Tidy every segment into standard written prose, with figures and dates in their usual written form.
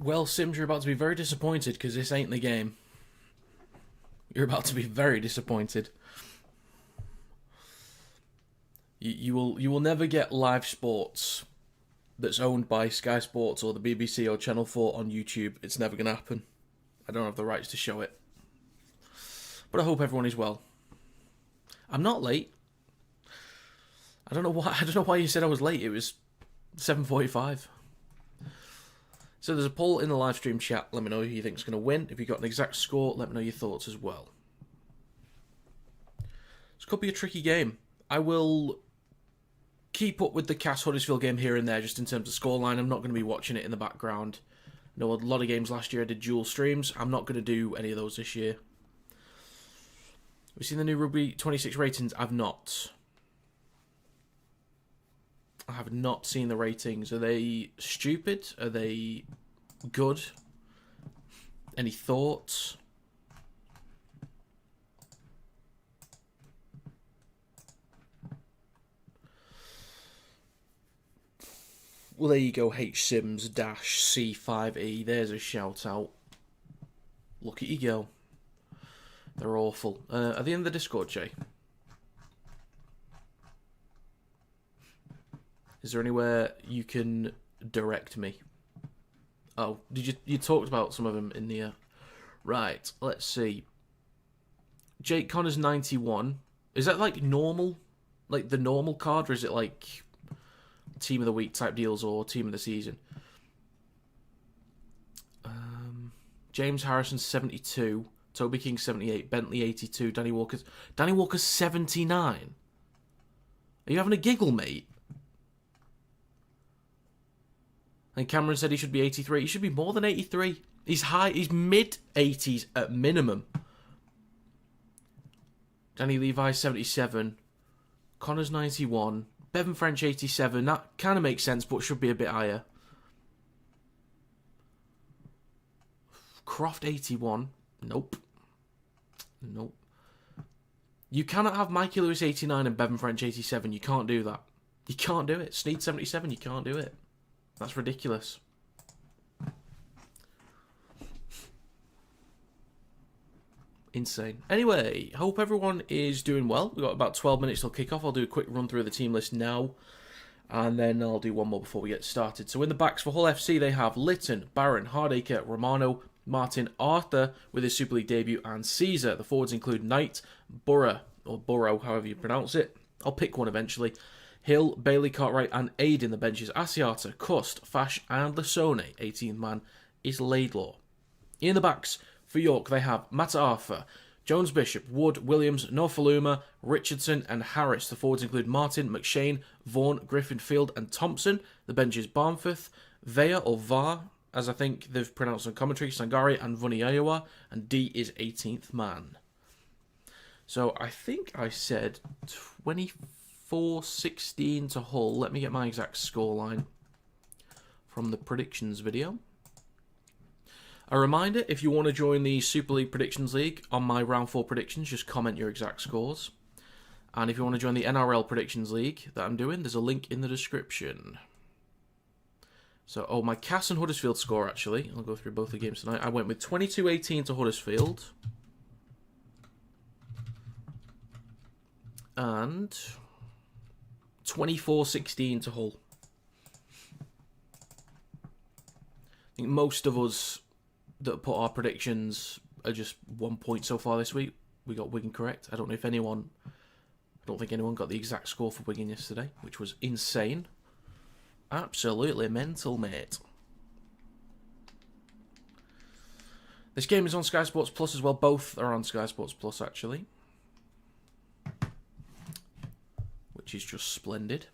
Well, Sims, you're about to be very disappointed because this ain't the game. You're about to be very disappointed. You will never get live sports that's owned by Sky Sports or the BBC or Channel 4 on YouTube. It's never going to happen. I don't have the rights to show it. But I hope everyone is well. I'm not late. I don't know why you said I was late. It was 7:45. So there's a poll in the live stream chat. Let me know who you think is going to win. If you've got an exact score, let me know your thoughts as well. This could be a tricky game. I will keep up with the Cass Huddersfield game here and there, just in terms of scoreline. I'm not going to be watching it in the background. I know a lot of games last year I did dual streams. I'm not going to do any of those this year. Have you seen the new Rugby 26 ratings? I've not. I have not seen the ratings. Are they stupid? Are they good? Any thoughts? Well, there you go, HSims-C5E. There's a shout out. Look at you go. They're awful. At the end of the Discord, Jay. Is there anywhere you can direct me? Oh, you talked about some of them in the... Right, let's see. Jake Connors 91. Is that like normal? Like the normal card, or is it like Team of the Week type deals or Team of the Season? James Harrison 72. Toby King 78. Bentley 82. Danny Walker 79. Are you having a giggle, mate? And Cameron said he should be 83. He should be more than 83. He's high. He's mid-80s at minimum. Danny Levi, 77. Connors, 91. Bevan French, 87. That kind of makes sense, but should be a bit higher. Croft, 81. Nope. Nope. You cannot have Mikey Lewis, 89, and Bevan French, 87. You can't do that. You can't do it. Sneed, 77. You can't do it. That's ridiculous. Insane. Anyway, hope everyone is doing well. We've got about 12 minutes till kick-off. I'll do a quick run through the team list now, and then I'll do one more before we get started. So in the backs for Hull FC, they have Litton, Barron, Hardacre, Romano, Martin, Arthur with his Super League debut, and Caesar. The forwards include Knight, Burrow, or Burrow, however you pronounce it. I'll pick one eventually. Hill, Bailey, Cartwright, and Aid in the benches. Asiata, Cust, Fash, and Lasone. 18th man is Laidlaw. In the backs for York, they have Matt Arthur, Jones Bishop, Wood, Williams, Norfoluma, Richardson, and Harris. The forwards include Martin, McShane, Vaughan, Griffinfield, and Thompson. The benches Barnforth, Vea, or Va, as I think they've pronounced on commentary, Sangari, and Vuniyawa. And D is 18th man. So I think I said 24-16 to Hull. Let me get my exact scoreline from the predictions video. A reminder, if you want to join the Super League Predictions League on my Round 4 predictions, just comment your exact scores. And if you want to join the NRL Predictions League that I'm doing, there's a link in the description. So, my Cass and Huddersfield score, actually. I'll go through both the games tonight. I went with 22-18 to Huddersfield. And 24-16 to Hull. I think most of us that put our predictions are just 1 point so far this week. We got Wigan correct. I don't think anyone got the exact score for Wigan yesterday, which was insane. Absolutely mental, mate. This game is on Sky Sports Plus as well. Both are on Sky Sports Plus, actually. Which is just splendid.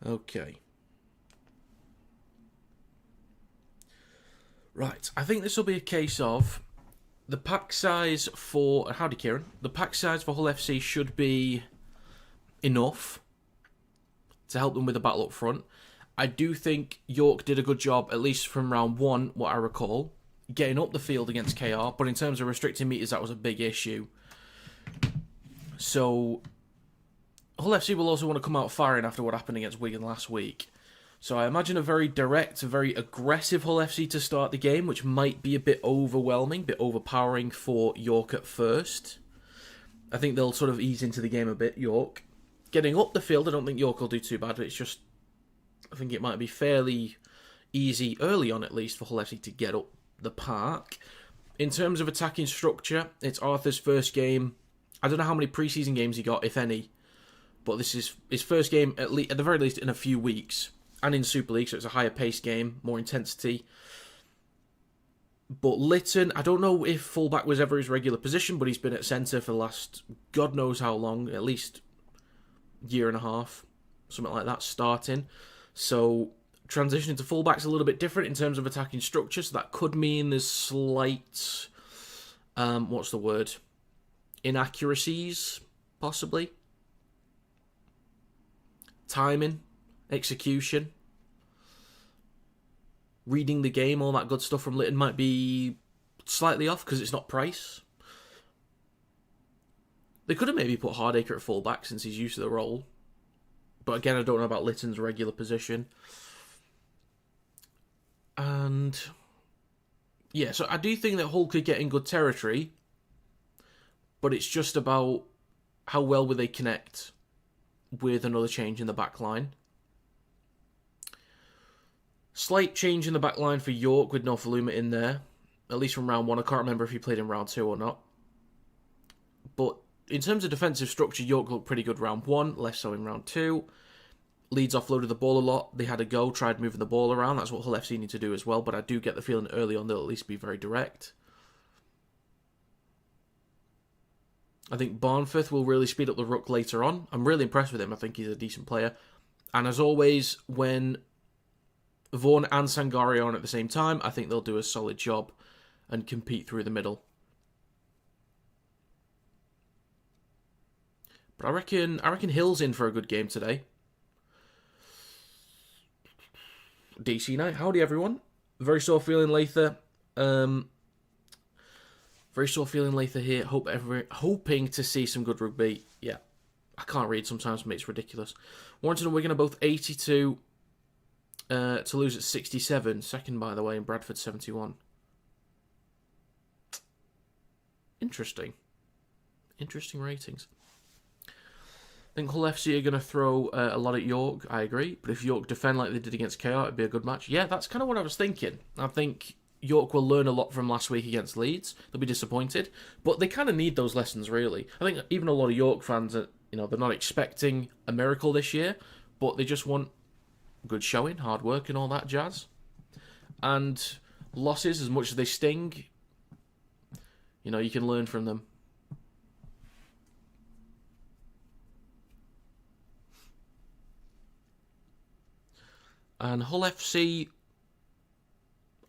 Okay. Right, I think this will be a case of the pack size for... Howdy, Kieran. The pack size for Hull FC should be enough to help them with the battle up front. I do think York did a good job, at least from round one, what I recall, getting up the field against KR, but in terms of restricting meters, that was a big issue. So Hull FC will also want to come out firing after what happened against Wigan last week. So I imagine a very direct, very aggressive Hull FC to start the game, which might be a bit overwhelming, a bit overpowering for York at first. I think they'll sort of ease into the game a bit, York. Getting up the field, I don't think York will do too bad. It's just, I think it might be fairly easy early on, at least, for Hull FC to get up the park. In terms of attacking structure, it's Arthur's first game. I don't know how many preseason games he got, if any, but this is his first game, at the very least, in a few weeks. And in Super League, so it's a higher pace game, more intensity. But Lytton, I don't know if fullback was ever his regular position, but he's been at centre for the last God knows how long, at least year and a half, something like that, starting. So transitioning to fullback's a little bit different in terms of attacking structure, so that could mean there's slight, inaccuracies, possibly. Timing, execution, reading the game, all that good stuff from Lytton might be slightly off because it's not Price. They could have maybe put Hardacre at fullback since he's used to the role. But again, I don't know about Lytton's regular position. And yeah, so I do think that Hull could get in good territory, but it's just about how well will they connect with another change in the back line. Slight change in the back line for York with Nofaluma in there, at least from round 1. I can't remember if he played in round 2 or not. But in terms of defensive structure, York looked pretty good round 1, less so in round 2. Leeds offloaded the ball a lot. They had a go, tried moving the ball around. That's what Hull FC need to do as well, but I do get the feeling early on they'll at least be very direct. I think Barnforth will really speed up the ruck later on. I'm really impressed with him. I think he's a decent player. And as always, when Vaughan and Sangari are on at the same time, I think they'll do a solid job and compete through the middle. But I reckon Hill's in for a good game today. DC night. Howdy, everyone. Very sore feeling Lather. Very sore feeling Lather here. Hoping to see some good rugby. Yeah. I can't read sometimes, mate. It's ridiculous. Warrington and Wigan are both 82. Toulouse at 67. Second, by the way, and Bradford 71. Interesting. Interesting ratings. I think Hull FC are going to throw a lot at York, I agree. But if York defend like they did against KR, it'd be a good match. Yeah, that's kind of what I was thinking. I think York will learn a lot from last week against Leeds. They'll be disappointed. But they kind of need those lessons, really. I think even a lot of York fans, are, they're not expecting a miracle this year. But they just want good showing, hard work and all that jazz. And losses, as much as they sting, you can learn from them. And Hull FC,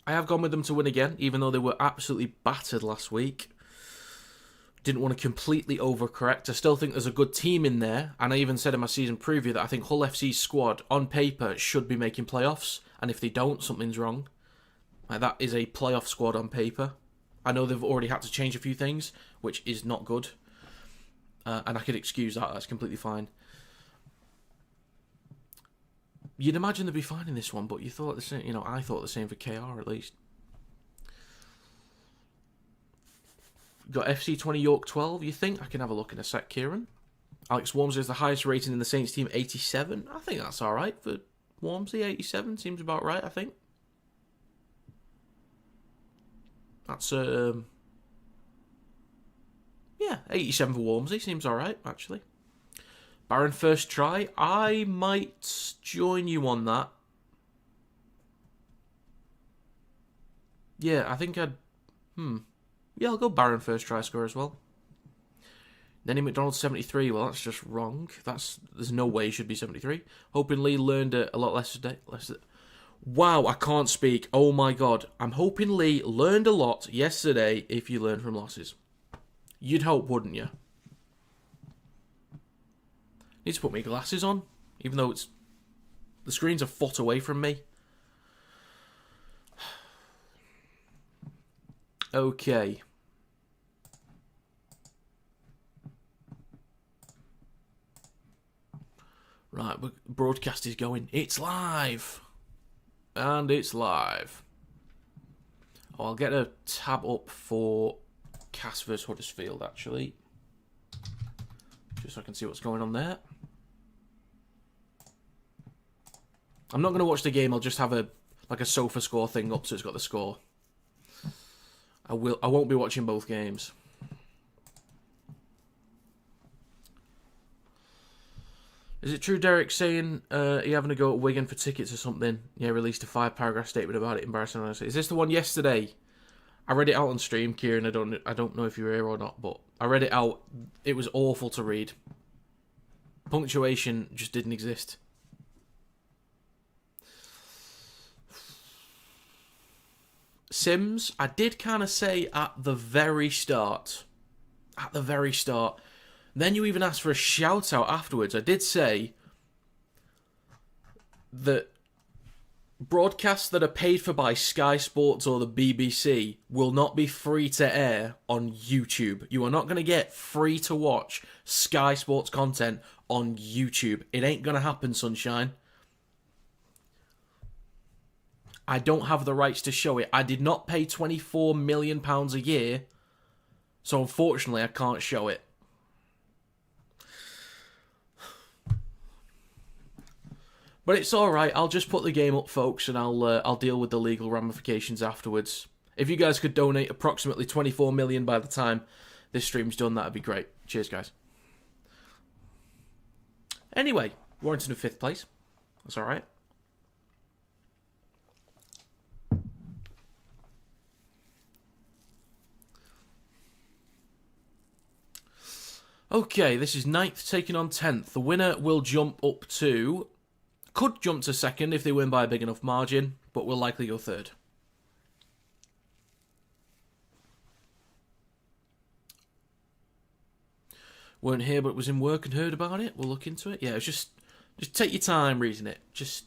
I have gone with them to win again, even though they were absolutely battered last week. Didn't want to completely overcorrect. I still think there's a good team in there, and I even said in my season preview that I think Hull FC's squad, on paper, should be making playoffs, and if they don't, something's wrong. Like, that is a playoff squad on paper. I know they've already had to change a few things, which is not good, and I could excuse that, that's completely fine. You'd imagine they'd be fine in this one, but you thought the same. I thought the same for KR at least. Got FC 20 York 12. You think? I can have a look in a sec, Kieran. Alex Walmsley is the highest rating in the Saints team, 87. I think that's all right for Walmsley. 87 seems about right. I think that's 87 for Walmsley seems all right actually. Baron first try. I might join you on that. Yeah, I think I'd... Yeah, I'll go Baron first try score as well. Nenny McDonald 73. Well, that's just wrong. There's no way he should be 73. Hoping Lee learned a lot less today. Wow, I can't speak. Oh my god. I'm hoping Lee learned a lot yesterday if you learn from losses. You'd hope, wouldn't you? Need to put my glasses on, even though the screen's a foot away from me. Okay. Right, broadcast is going. It's live. And it's live. Oh, I'll get a tab up for Cass vs Huddersfield, actually. Just so I can see what's going on there. I'm not going to watch the game. I'll just have a sofa score thing up so it's got the score. I won't be watching both games. Is it true Derek's saying he having to go at Wigan for tickets or something? Yeah, released a 5-paragraph statement about it. Embarrassing. Is this the one yesterday? I read it out on stream, Kieran. I don't know if you were here or not, but I read it out. It was awful to read. Punctuation just didn't exist. Sims, I did kind of say at the very start. At the very start. Then you even asked for a shout out afterwards. I did say that broadcasts that are paid for by Sky Sports or the BBC will not be free to air on YouTube. You are not going to get free to watch Sky Sports content on YouTube. It ain't going to happen, sunshine. I don't have the rights to show it. I did not pay £24 million a year, so unfortunately I can't show it. But it's alright, I'll just put the game up, folks, and I'll deal with the legal ramifications afterwards. If you guys could donate approximately 24 million by the time this stream's done, that'd be great. Cheers, guys. Anyway, Warrington in 5th place. That's alright. Okay, this is 9th taking on 10th. The winner will jump up to... Could jump to 2nd if they win by a big enough margin, but will likely go 3rd. Weren't here, but was in work and heard about it. We'll look into it. Yeah, it's just take your time reading it. Just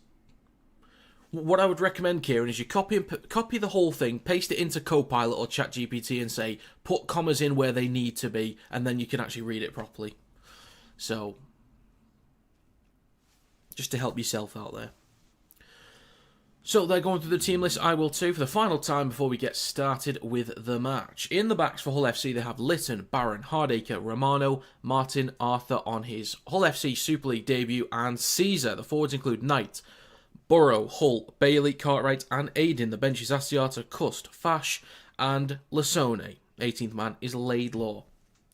what I would recommend, Kieran, is you copy the whole thing, paste it into Copilot or ChatGPT, and say put commas in where they need to be, and then you can actually read it properly. So, just to help yourself out there. So they're going through the team list. I will too for the final time before we get started with the match. In the backs for Hull FC, they have Lytton, Barron, Hardacre, Romano, Martin, Arthur on his Hull FC Super League debut, and Caesar. The forwards include Knight, Burrow, Hull, Bailey, Cartwright, and Aiden. The bench is Asiata, Cust, Fash, and Lasone. 18th man is Laidlaw.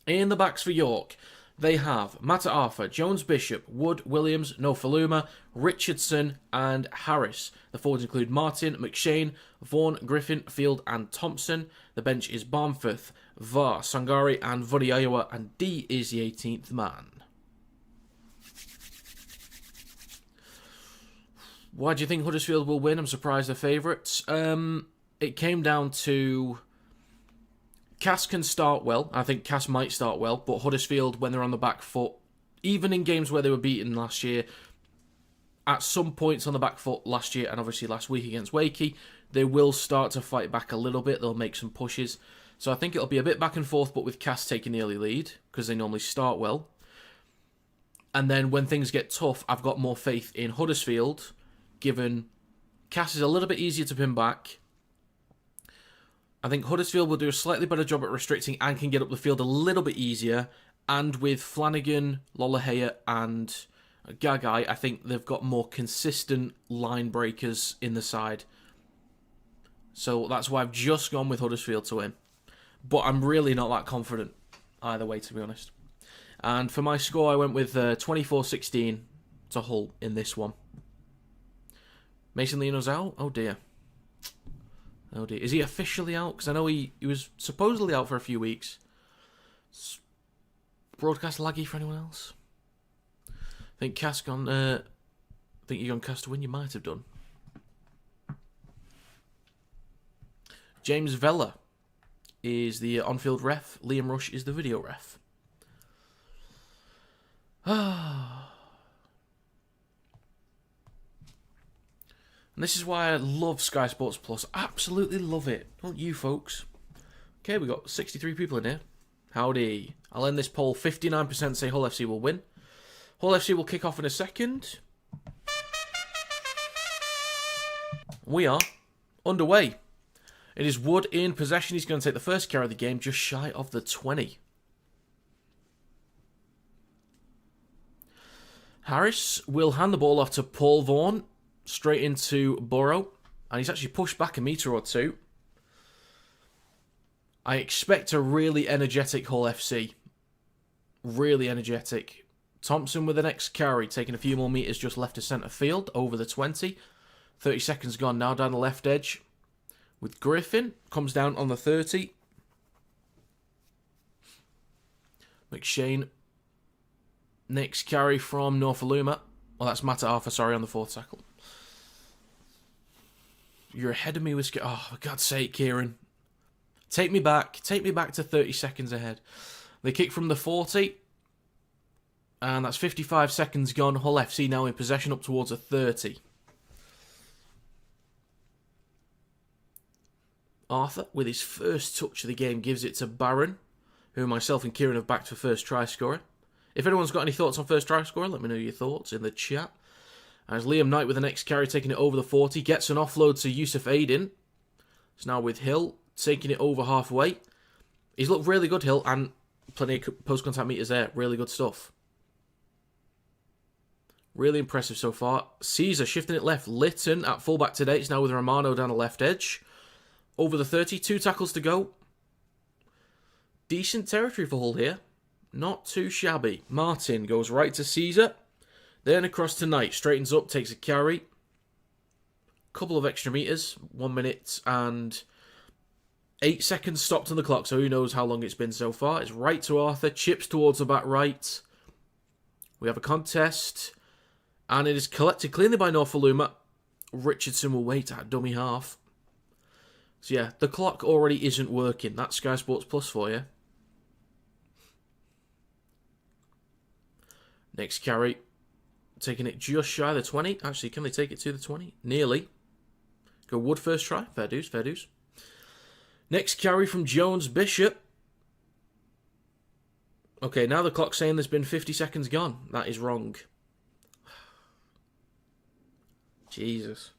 In the backs for York, they have Mata Arthur, Jones Bishop, Wood, Williams, Nofaluma, Richardson, and Harris. The forwards include Martin, McShane, Vaughan, Griffin, Field, and Thompson. The bench is Barmforth, Var, Sangari, and Vodiawa, and D is the 18th man. Why do you think Huddersfield will win? I'm surprised they're favourites. It came down to... Cass can start well. I think Cass might start well, but Huddersfield, when they're on the back foot, even in games where they were beaten last year, at some points on the back foot last year, and obviously last week against Wakey, they will start to fight back a little bit. They'll make some pushes. So I think it'll be a bit back and forth, but with Cass taking the early lead, because they normally start well. And then when things get tough, I've got more faith in Huddersfield, given Cass is a little bit easier to pin back. I think Huddersfield will do a slightly better job at restricting and can get up the field a little bit easier. And with Flanagan, Lolohea, and Gagai, I think they've got more consistent line breakers in the side. So that's why I've just gone with Huddersfield to win. But I'm really not that confident either way, to be honest. And for my score, I went with 24-16 to Hull in this one. Mason Leono's out? Oh dear. Oh dear. Is he officially out? Because I know he was supposedly out for a few weeks. Broadcast laggy for anyone else? I think Cass gone... I think you've gone Cass to win. You might have done. James Vella is the on-field ref. Liam Rush is the video ref. And this is why I love Sky Sports Plus. Absolutely love it. Don't you, folks? Okay, we got 63 people in here. Howdy. I'll end this poll. 59% say Hull FC will win. Hull FC will kick off in a second. We are underway. It is Wood in possession. He's going to take the first carry of the game, just shy of the 20. Harris will hand the ball off to Paul Vaughan, straight into Burrow, and he's actually pushed back a metre or two. I expect a really energetic Hull FC. Really energetic. Thompson with the next carry, taking a few more metres just left of centre field, over the 20. 30 seconds gone now down the left edge. With Griffin, comes down on the 30. McShane. Next carry from Norfoluma. Well, that's Matt Arthur, sorry, on the 4th tackle. You're ahead of me with... Oh, for God's sake, Kieran. Take me back to 30 seconds ahead. They kick from the 40. And that's 55 seconds gone. Hull FC now in possession up towards a 30. Arthur, with his first touch of the game, gives it to Barron, who myself and Kieran have backed for first try scorer. If anyone's got any thoughts on first try scorer, let me know your thoughts in the chat. As Liam Knight with the next carry, taking it over the 40, gets an offload to Yusuf Aidin. It's now with Hill, taking it over halfway. He's looked really good, Hill, and plenty of post-contact meters there. Really good stuff. Really impressive so far. Caesar shifting it left. Litton at fullback today. It's now with Romano down the left edge. Over the 30, 2 tackles to go. Decent territory for Hull here. Not too shabby. Martin goes right to Caesar. Then across to Knight. Straightens up, takes a carry. Couple of extra metres. 1 minute and 8 seconds stopped on the clock, so who knows how long it's been so far. It's right to Arthur. Chips towards the back right. We have a contest. And it is collected cleanly by Norfoluma. Richardson will wait at dummy half. So yeah, the clock already isn't working. That's Sky Sports Plus for you. Next carry. Taking it just shy of the 20. Actually, can they take it to the 20? Nearly. Go Wood first try. Fair dues, fair dues. Next carry from Jones Bishop. Okay, now the clock's saying there's been 50 seconds gone. That is wrong. Jesus.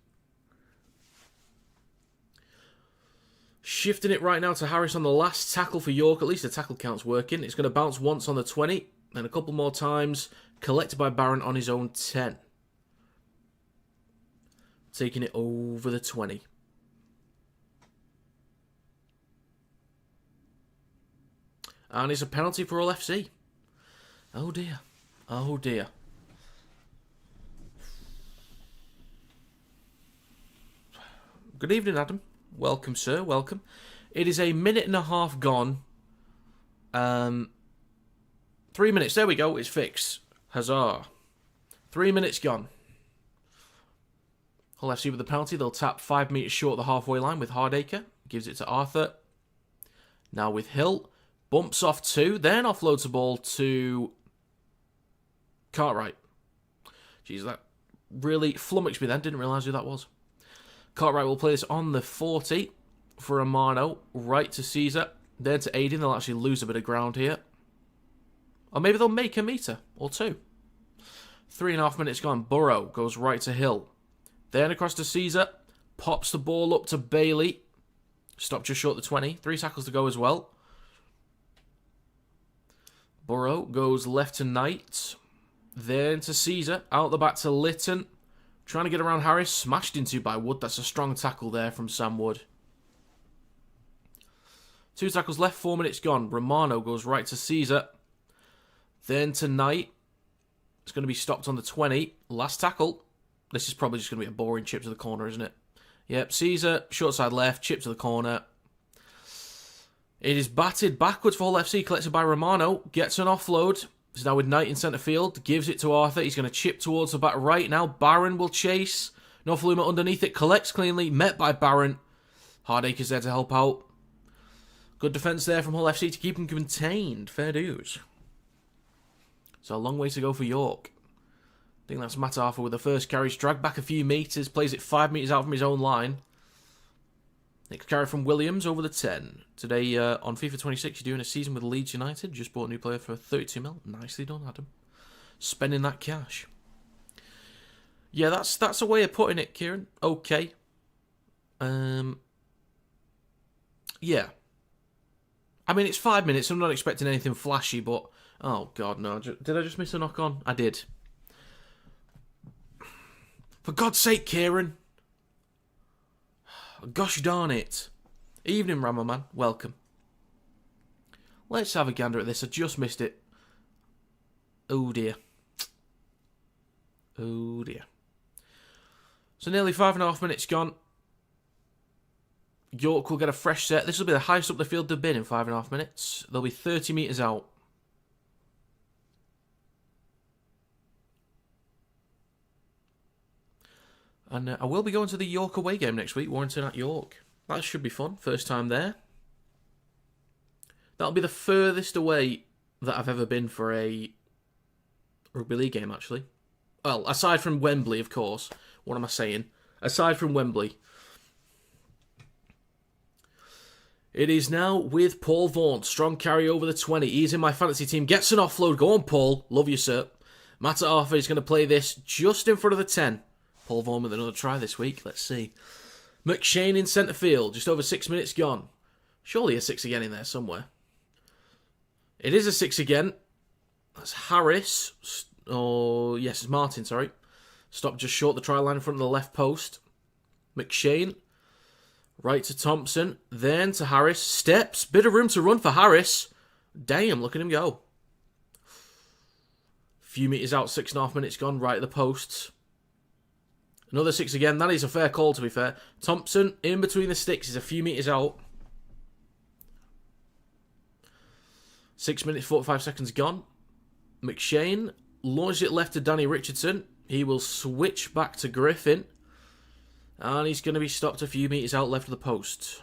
Shifting it right now to Harris on the last tackle for York. At least the tackle count's working. It's going to bounce once on the 20. And a couple more times. Collected by Barron on his own 10. Taking it over the 20. And it's a penalty for Hull FC. Oh dear. Oh dear. Good evening, Adam. Welcome, sir. Welcome. It is a minute and a half gone. 3 minutes. There we go. It's fixed. Huzzah. 3 minutes gone. Hull FC with the penalty. They'll tap 5 metres short of the halfway line with Hardacre. Gives it to Arthur. Now with Hill. Bumps off 2. Then offloads the ball to Cartwright. Jeez, that really flummoxed me then. Didn't realise who that was. Cartwright will play this on the 40 for Romano. Right to Caesar. Then to Aidin. They'll actually lose a bit of ground here. Or maybe they'll make a metre or 2. 3.5 minutes gone. Burrow goes right to Hill. Then across to Caesar. Pops the ball up to Bailey. Stopped just short of the 20. 3 tackles to go as well. Burrow goes left to Knight. Then to Caesar. Out the back to Litton. Trying to get around Harris. Smashed into by Wood. That's a strong tackle there from Sam Wood. 2 tackles left. 4 minutes gone. Romano goes right to Caesar. Then to Knight. It's going to be stopped on the 20. Last tackle. This is probably just going to be a boring chip to the corner, isn't it? Yep, Caesar, short side left, chip to the corner. It is batted backwards for Hull FC, collected by Romano. Gets an offload. It's now with Knight in centre field. Gives it to Arthur. He's going to chip towards the back right now. Barron will chase. Norfoluma underneath it. Collects cleanly. Met by Barron. Hardacre's there to help out. Good defence there from Hull FC to keep him contained. Fair dues. So a long way to go for York. I think that's Matt Arthur with the first carry. Dragged back a few metres. Plays it 5 metres out from his own line. Next carry from Williams over the 10. Today on FIFA 26, you're doing a season with Leeds United. Just bought a new player for 32 mil. Nicely done, Adam. Spending that cash. Yeah, that's a way of putting it, Kieran. Okay. Yeah. I mean, it's 5 minutes. I'm not expecting anything flashy, but... Oh, God, no. Did I just miss a knock-on? I did. For God's sake, Kieran. Gosh darn it. Evening, Ramaman. Welcome. Let's have a gander at this. I just missed it. Oh, dear. Oh, dear. So nearly 5.5 minutes gone. York will get a fresh set. This will be the highest up the field they've been in 5.5 minutes. They'll be 30 metres out. And I will be going to the York away game next week, Warrington at York. That should be fun. First time there. That'll be the furthest away that I've ever been for a Rugby League game, actually. Well, aside from Wembley, of course. What am I saying? Aside from Wembley. It is now with Paul Vaughan. Strong carry over the 20. He's in my fantasy team. Gets an offload. Go on, Paul. Love you, sir. Matt Arthur is going to play this just in front of the 10. Paul Vaughan with another try this week. Let's see. McShane in centre field. Just over 6 minutes gone. Surely a 6 again in there somewhere. It is a 6 again. That's Harris. Oh, yes, it's Martin, sorry. Stopped just short the try line in front of the left post. McShane. Right to Thompson. Then to Harris. Steps. Bit of room to run for Harris. Damn, look at him go. Few metres out, 6.5 minutes gone. Right at the posts. Another 6 again. That is a fair call, to be fair. Thompson, in between the sticks, is a few metres out. 6 minutes, 45 seconds gone. McShane launches it left to Danny Richardson. He will switch back to Griffin. And he's going to be stopped a few metres out left of the post.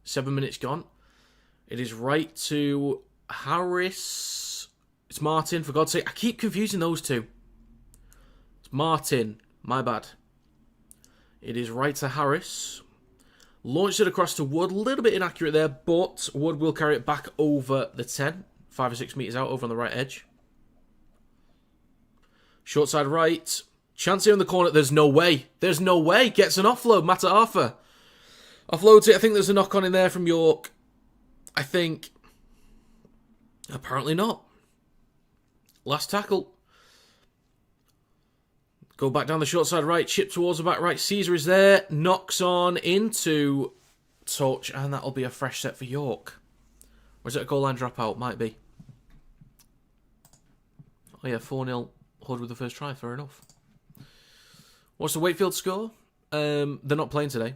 7 minutes gone. It is right to Harris. It's Martin, for God's sake. I keep confusing those two. It's Martin. My bad. It is right to Harris. Launched it across to Wood. A little bit inaccurate there, but Wood will carry it back over the 10. 5 or 6 metres out over on the right edge. Short side right. Chance here in the corner. There's no way. There's no way. Gets an offload. Matt Arthur. Offloads it. I think there's a knock-on in there from York. I think. Apparently not. Last tackle. Go back down the short side right. Chip towards the back right. Caesar is there. Knocks on into touch. And that'll be a fresh set for York. Or is it a goal line dropout? Might be. Oh yeah, 4-0. Hood with the first try. Fair enough. What's the Wakefield score? They're not playing today.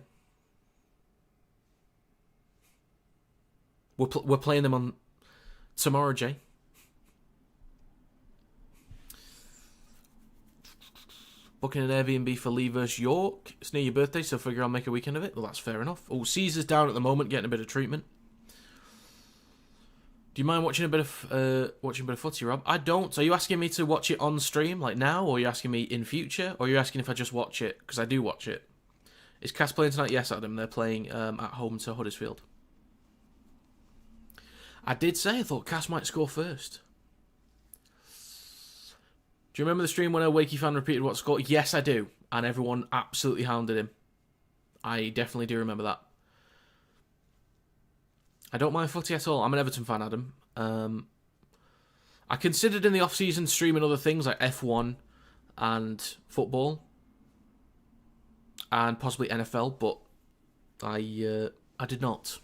We're playing them on tomorrow, Jay. Booking an Airbnb for Lee vs York. It's near your birthday, so figure I'll make a weekend of it. Well, that's fair enough. Oh, Caesar's down at the moment, getting a bit of treatment. Do you mind watching a bit of footy, Rob? I don't. Are you asking me to watch it on stream, like now, or are you asking me in future, or are you asking if I just watch it? Because I do watch it. Is Cass playing tonight? Yes, Adam. They're playing at home to Huddersfield. I did say I thought Cass might score first. Do you remember the stream when a Wakey fan repeated what scored? Yes, I do. And everyone absolutely hounded him. I definitely do remember that. I don't mind footy at all. I'm an Everton fan, Adam. I considered in the off-season streaming other things like F1 and football. And possibly NFL, but I did not.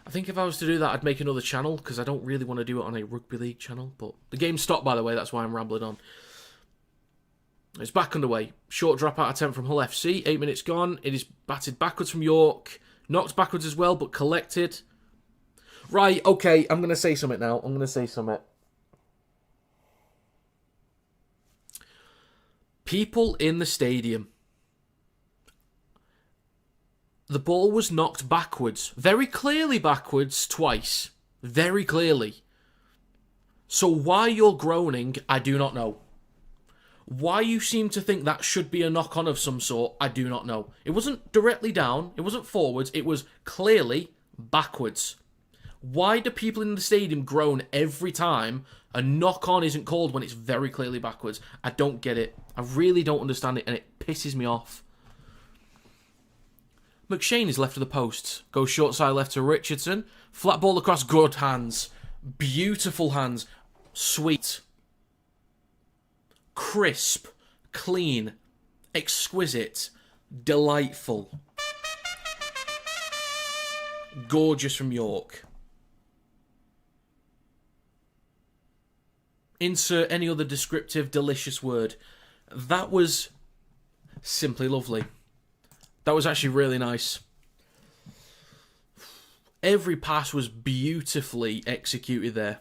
I think if I was to do that, I'd make another channel, because I don't really want to do it on a Rugby League channel. But the game stopped, by the way, that's why I'm rambling on. It's back underway. Short dropout attempt from Hull FC. 8 minutes gone. It is batted backwards from York. Knocked backwards as well, but collected. Right, okay, I'm going to say something now. I'm going to say something. People in the stadium. The ball was knocked backwards. Very clearly backwards twice. Very clearly. So why you're groaning, I do not know. Why you seem to think that should be a knock-on of some sort, I do not know. It wasn't directly down, it wasn't forwards, it was clearly backwards. Why do people in the stadium groan every time a knock-on isn't called when it's very clearly backwards? I don't get it. I really don't understand it, and it pisses me off. McShane is left of the post. Goes short side left to Richardson. Flat ball across, good hands. Beautiful hands. Sweet. Crisp. Clean. Exquisite. Delightful. Gorgeous from York. Insert any other descriptive, delicious word. That was simply lovely. That was actually really nice. Every pass was beautifully executed there.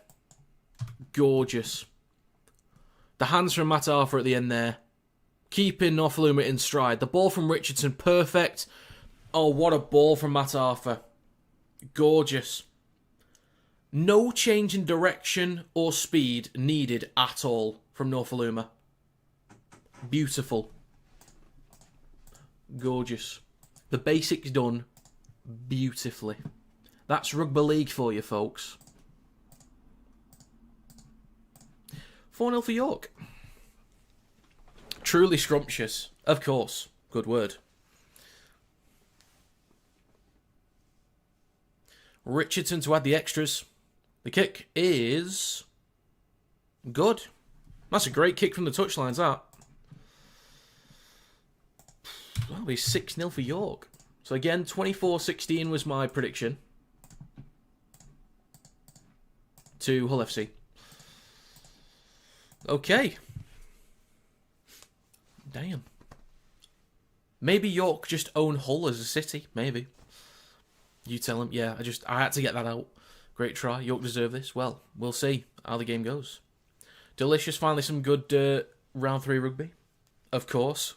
Gorgeous. The hands from Matt Arthur at the end there. Keeping Norfoluma in stride. The ball from Richardson, perfect. Oh, what a ball from Matt Arthur. Gorgeous. No change in direction or speed needed at all from Norfoluma. Beautiful. Gorgeous. The basics done beautifully. That's Rugby League for you, folks. 4-0 for York. Truly scrumptious. Of course. Good word. Richardson to add the extras. The kick is good. That's a great kick from the touchlines, that. That'll be 6-0 for York. So again, 24-16 was my prediction to Hull FC. Okay. Damn. Maybe York just own Hull as a city. Maybe. You tell them. Yeah, I had to get that out. Great try. York deserve this. Well, we'll see how the game goes. Delicious. Finally some good round 3 rugby. Of course.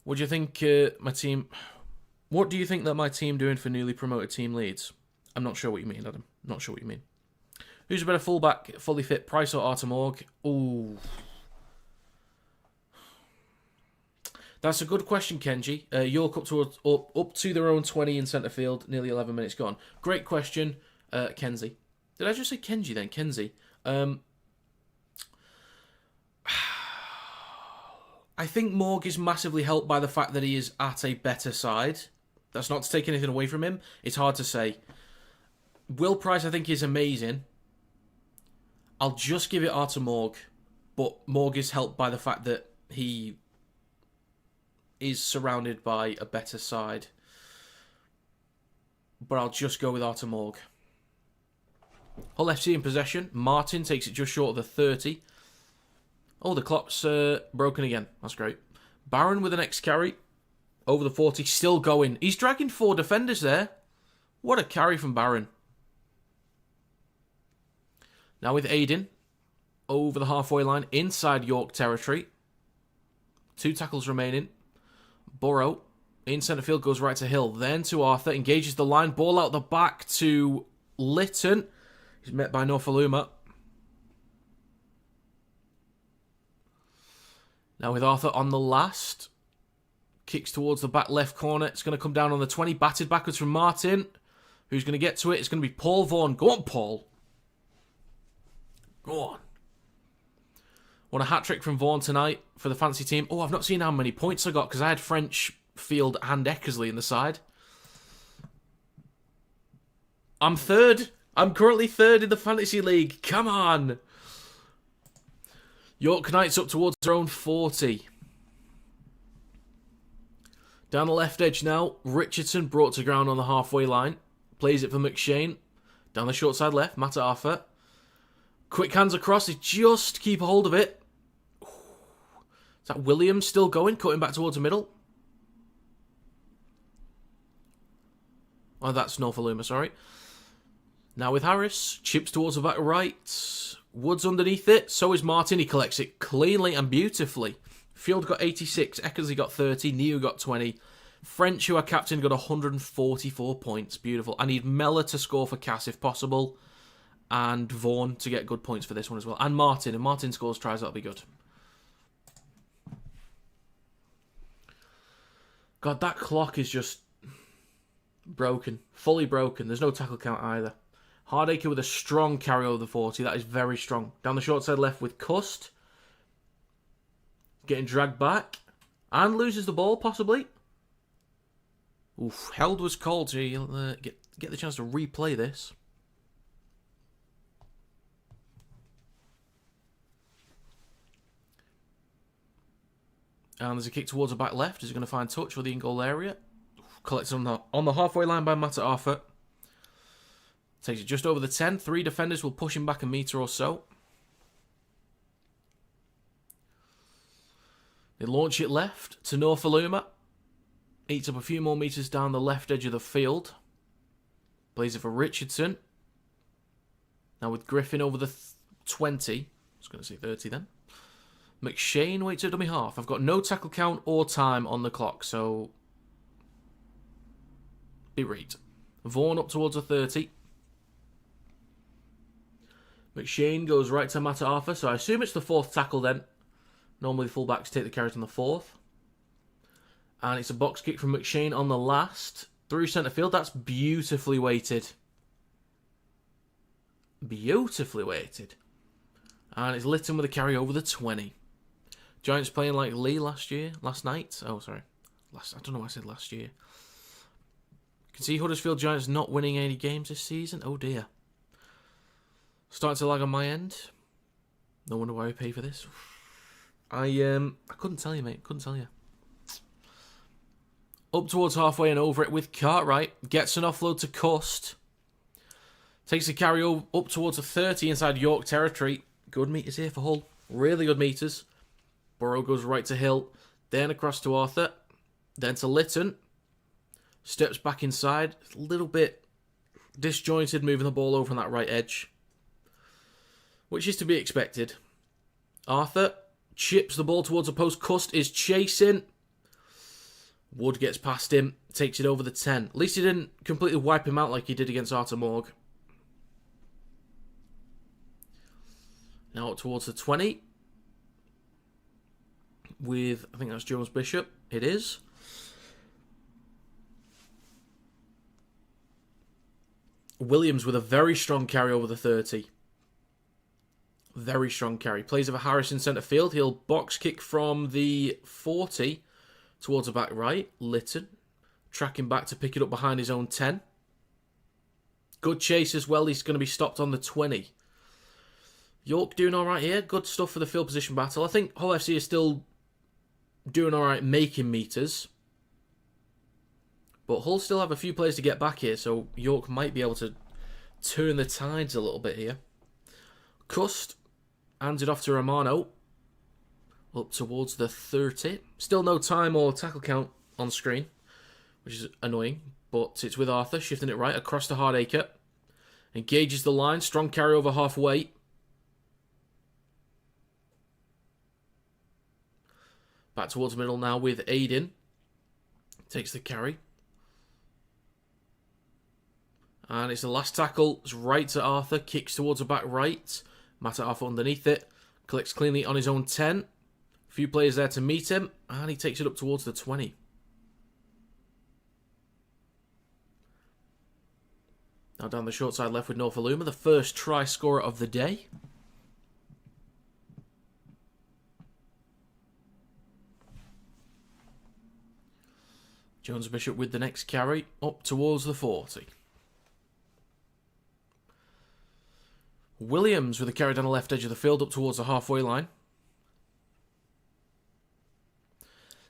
What do you think my team... What do you think that my team doing for newly promoted team leads? I'm not sure what you mean, Adam. Not sure what you mean. Who's a better fullback, fully fit, Price or Artem Org? Ooh. That's a good question, Kenji. York up to their own 20 in centre field, nearly 11 minutes gone. Great question, Kenzie. Did I just say Kenji then? Kenzie. I think Morg is massively helped by the fact that he is at a better side. That's not to take anything away from him. It's hard to say. Will Price, I think, is amazing. I'll just give it Artem Morg. But Morg is helped by the fact that he is surrounded by a better side. But I'll just go with Artem Morg. Hull FC in possession. Martin takes it just short of the 30. Oh, the clock's broken again. That's great. Barron with an X-carry. Over the 40. Still going. He's dragging 4 defenders there. What a carry from Barron. Now with Aiden. Over the halfway line. Inside York territory. 2 tackles remaining. Burrow. In centre field. Goes right to Hill. Then to Arthur. Engages the line. Ball out the back to Lytton. He's met by Norfoluma. Now with Arthur on the last. Kicks towards the back left corner. It's going to come down on the 20. Batted backwards from Martin. Who's going to get to it? It's going to be Paul Vaughan. Go on, Paul. Go on. Want a hat-trick from Vaughan tonight for the fancy team. Oh, I've not seen how many points I got because I had French, Field and Eckersley in the side. I'm third. I'm currently third in the fantasy league. Come on. York Knights up towards their own 40. Down the left edge now. Richardson brought to ground on the halfway line. Plays it for McShane. Down the short side left. Matt Arthur. Quick hands across. They just keep a hold of it. Is that Williams still going? Cutting back towards the middle. Oh, that's Norfoluma, sorry. Now with Harris. Chips towards the back right. Woods underneath it. So is Martin. He collects it cleanly and beautifully. Field got 86. Eckersley got 30. Neo got 20. French, who are captain, got 144 points. Beautiful. I need Mella to score for Cass if possible. And Vaughan to get good points for this one as well. And Martin. If Martin scores tries, that'll be good. God, that clock is just broken. Fully broken. There's no tackle count either. Hardacre with a strong carry over the 40. That is very strong. Down the short side left with Cust. Getting dragged back. And loses the ball, possibly. Oof. Held was called, so you'll get the chance to replay this. And there's a kick towards the back left. Is he going to find touch for the in-goal area? Collects on the halfway line by Matt Arthur. Takes it just over the 10. 3 defenders will push him back a metre or so. They launch it left to Norfoluma. Eats up a few more metres down the left edge of the field. Plays it for Richardson. Now with Griffin over the 20. I was going to say 30 then. McShane waits at dummy half. I've got no tackle count or time on the clock, so be read. Vaughan up towards the 30. McShane goes right to Matt Arthur, so I assume it's the 4th tackle then. Normally the fullbacks take the carries on the 4th. And it's a box kick from McShane on the last. Through centre field. That's beautifully weighted. Beautifully weighted. And it's Lytton with a carry over the 20. Giants playing like Lee last night. Oh, sorry. I don't know why I said last year. You can see Huddersfield Giants not winning any games this season. Oh dear. Starting to lag on my end. No wonder why I pay for this. I couldn't tell you, mate. Couldn't tell you. Up towards halfway and over it with Cartwright. Gets an offload to Cust. Takes the carry up towards the 30 inside York territory. Good meters here for Hull. Really good meters. Burrow goes right to Hill. Then across to Arthur. Then to Lytton. Steps back inside. A little bit disjointed moving the ball over on that right edge. Which is to be expected. Arthur chips the ball towards the post. Cust is chasing. Wood gets past him. Takes it over the 10. At least he didn't completely wipe him out like he did against Arthur Morg. Now up towards the 20. With, I think that's Jones Bishop. It is. Williams with a very strong carry over the 30. Very strong carry. Plays over Harris in centre field. He'll box kick from the 40 towards the back right. Lytton. Tracking back to pick it up behind his own 10. Good chase as well. He's going to be stopped on the 20. York doing alright here. Good stuff for the field position battle. I think Hull FC is still doing alright making meters. But Hull still have a few players to get back here, so York might be able to turn the tides a little bit here. Cust hands it off to Romano. Up towards the 30. Still no time or tackle count on screen, which is annoying. But it's with Arthur, shifting it right across to Hardacre. Engages the line, strong carry over halfway. Back towards the middle now with Aiden. Takes the carry. And it's the last tackle. It's right to Arthur. Kicks towards the back right. Matt Arthur underneath it. Collects cleanly on his own 10. A few players there to meet him. And he takes it up towards the 20. Now down the short side left with Norfoluma. The first try scorer of the day. Jones Bishop with the next carry. Up towards the 40. Williams with a carry down the left edge of the field up towards the halfway line.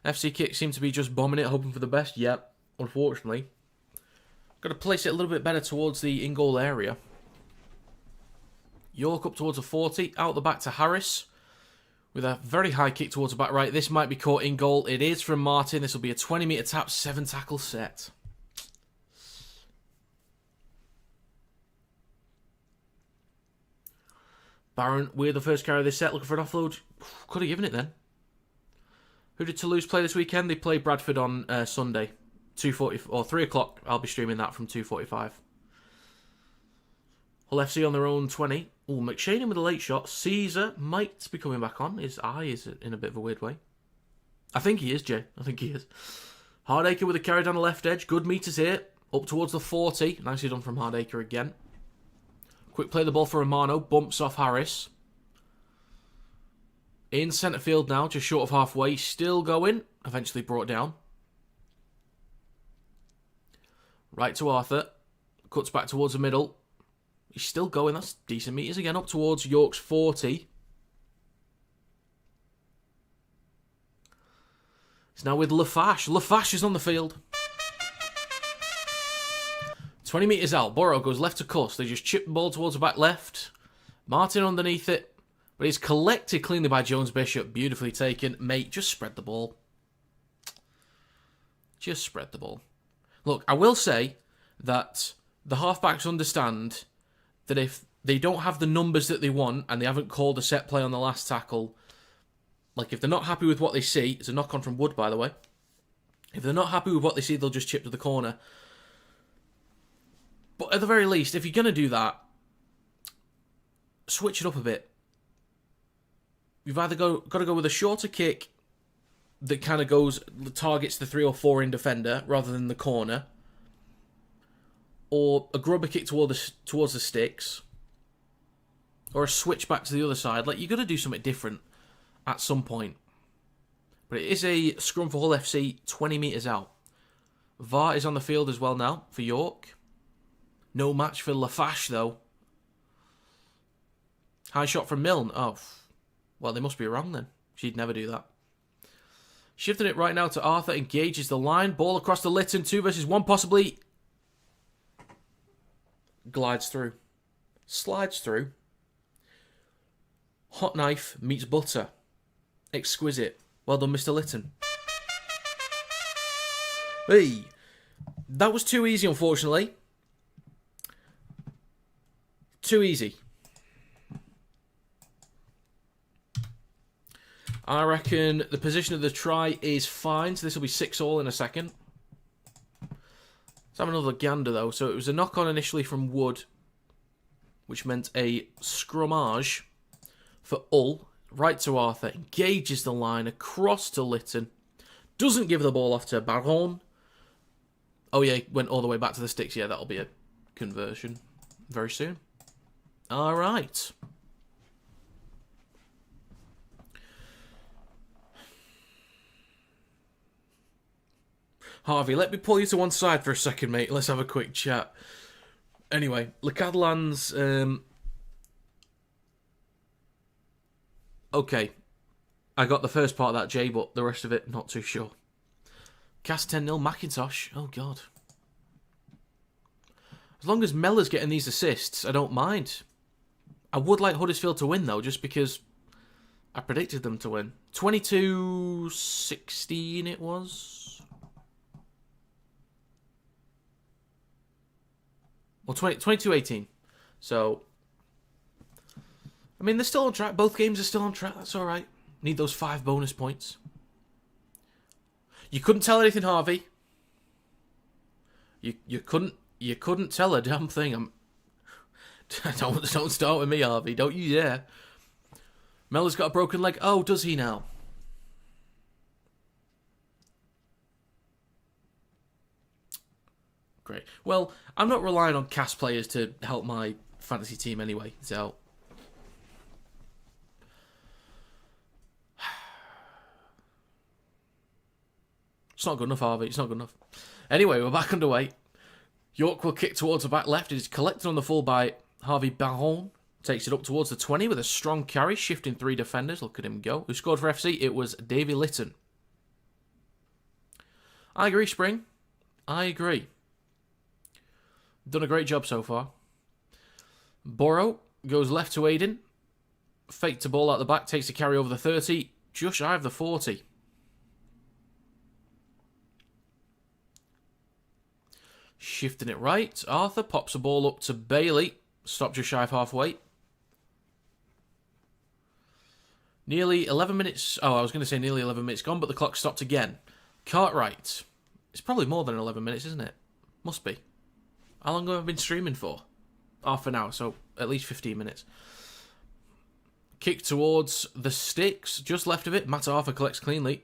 FC Kick seem to be just bombing it, hoping for the best. Yep, unfortunately. Got to place it a little bit better towards the in-goal area. York up towards the 40. Out the back to Harris. With a very high kick towards the back right. This might be caught in goal. It is from Martin. This will be a 20-metre tap, 7-tackle set. Barron with the first carry of this set, looking for an offload. Could have given it then. Who did Toulouse play this weekend? They play Bradford on Sunday, 2:40 or 3 o'clock. I'll be streaming that from 2:45. Hull FC on their own 20. Oh, McShane with a late shot. Caesar might be coming back on. His eye is in a bit of a weird way. I think he is, Jay. I think he is. Hardacre with a carry down the left edge. Good meters here. Up towards the 40. Nicely done from Hardacre again. Quick play the ball for Romano. Bumps off Harris. In centre field now, just short of halfway. Still going. Eventually brought down. Right to Arthur. Cuts back towards the middle. He's still going. That's decent meters again. Up towards York's 40. It's now with Lafash. Lafash is on the field. 20 metres out. Borrow goes left to Cuss. They just chip the ball towards the back left. Martin underneath it. But he's collected cleanly by Jones Bishop. Beautifully taken. Mate, just spread the ball. Just spread the ball. Look, I will say that the halfbacks understand that if they don't have the numbers that they want and they haven't called a set play on the last tackle, like if they're not happy with what they see, it's a knock-on from Wood, by the way. If they're not happy with what they see, they'll just chip to the corner. But at the very least, if you're going to do that, switch it up a bit. You've either got to go with a shorter kick that kind of targets the 3 or 4 in defender rather than the corner, or a grubber kick towards the sticks, or a switch back to the other side. Like, you've got to do something different at some point. But it is a scrum for Hull FC 20 metres out. VAR is on the field as well now for York. No match for Lafash, though. High shot from Milne. Oh, well, they must be wrong then. She'd never do that. Shifting it right now to Arthur. Engages the line. Ball across the Lytton. 2 versus 1 possibly. Glides through. Slides through. Hot knife meets butter. Exquisite. Well done, Mr. Lytton. Hey, that was too easy, unfortunately. Too easy. I reckon the position of the try is fine, so this will be 6-all in a second. Let's have another gander, though. So it was a knock-on initially from Wood, which meant a scrummage for Hull. Right to Arthur. Engages the line across to Lytton. Doesn't give the ball off to Baron. Oh, yeah, went all the way back to the sticks. Yeah, that'll be a conversion very soon. All right. Harvey, let me pull you to one side for a second, mate. Let's have a quick chat. Anyway, Le Catalans... Okay. I got the first part of that, Jay, but the rest of it, not too sure. Cast 10-0, Macintosh. Oh, God. As long as Mellor's getting these assists, I don't mind. I would like Huddersfield to win, though, just because I predicted them to win. 22-16 it was. Well, 22-18. So, I mean, they're still on track. Both games are still on track. That's all right. Need those 5 bonus points. You couldn't tell anything, Harvey. You couldn't tell a damn thing. Don't start with me, Harvey. Don't you dare. Mellor's got a broken leg. Oh, does he now? Great. Well, I'm not relying on cast players to help my fantasy team anyway, so... It's not good enough, Harvey. It's not good enough. Anyway, we're back underway. York will kick towards the back left. It is collected on the full by Harvey Baron. Takes it up towards the 20 with a strong carry, shifting 3 defenders. Look at him go. Who scored for FC? It was Davy Lytton. I agree, Spring. I agree. Done a great job so far. Borrow goes left to Aiden. Fake to ball out the back. Takes a carry over the 30. Just shy of the 40. Shifting it right. Arthur pops the ball up to Bailey. Stopped just shy of halfway. Nearly 11 minutes... Oh, I was going to say nearly 11 minutes gone, but the clock stopped again. Cartwright. It's probably more than 11 minutes, isn't it? Must be. How long have I been streaming for? Half an hour, so at least 15 minutes. Kick towards the sticks. Just left of it. Matt Arthur collects cleanly.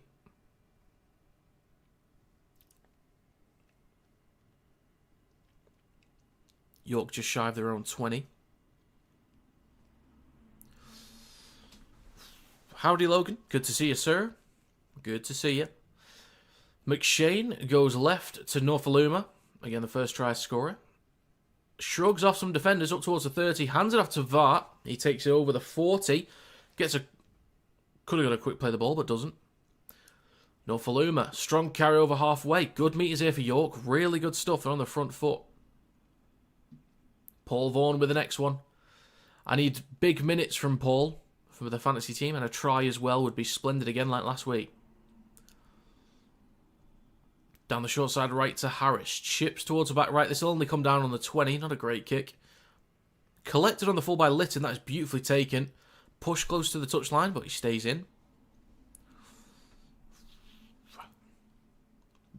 York just shy of their own 20. Howdy, Logan. Good to see you, sir. Good to see you. McShane goes left to Norfoluma. Again, the first try scorer. Shrugs off some defenders up towards the 30. Hands it off to Vart. He takes it over the 40. Could have got a quick play the ball, but doesn't. Norfoluma. Strong carry over halfway. Good meters here for York. Really good stuff. They're on the front foot. Paul Vaughan with the next one. I need big minutes from Paul for the fantasy team, and a try as well would be splendid again like last week. Down the short side right to Harris. Chips towards the back right. This will only come down on the 20. Not a great kick. Collected on the full by Litton. That is beautifully taken. Push close to the touchline, but he stays in.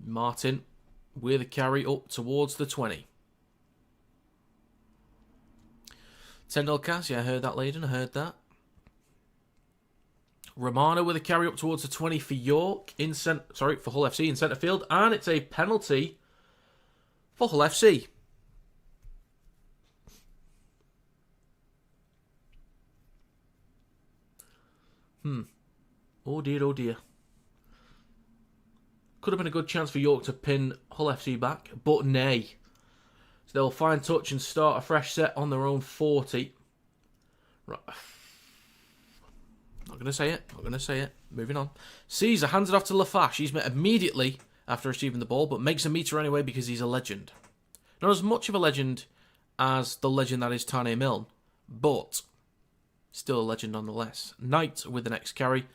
Martin with a carry up towards the 20. Tendell Cass, yeah, I heard that, Leyden. I heard that. Romano with a carry up towards the 20 for York for Hull FC in centre field, and it's a penalty for Hull FC. Oh dear, oh dear. Could have been a good chance for York to pin Hull FC back, but nay. So they'll find touch and start a fresh set on their own 40. Right. Not going to say it. Moving on. Caesar hands it off to Lafash. He's met immediately after receiving the ball, but makes a meter anyway because he's a legend. Not as much of a legend as the legend that is Tane Milne, but still a legend nonetheless. Knight with the next carry,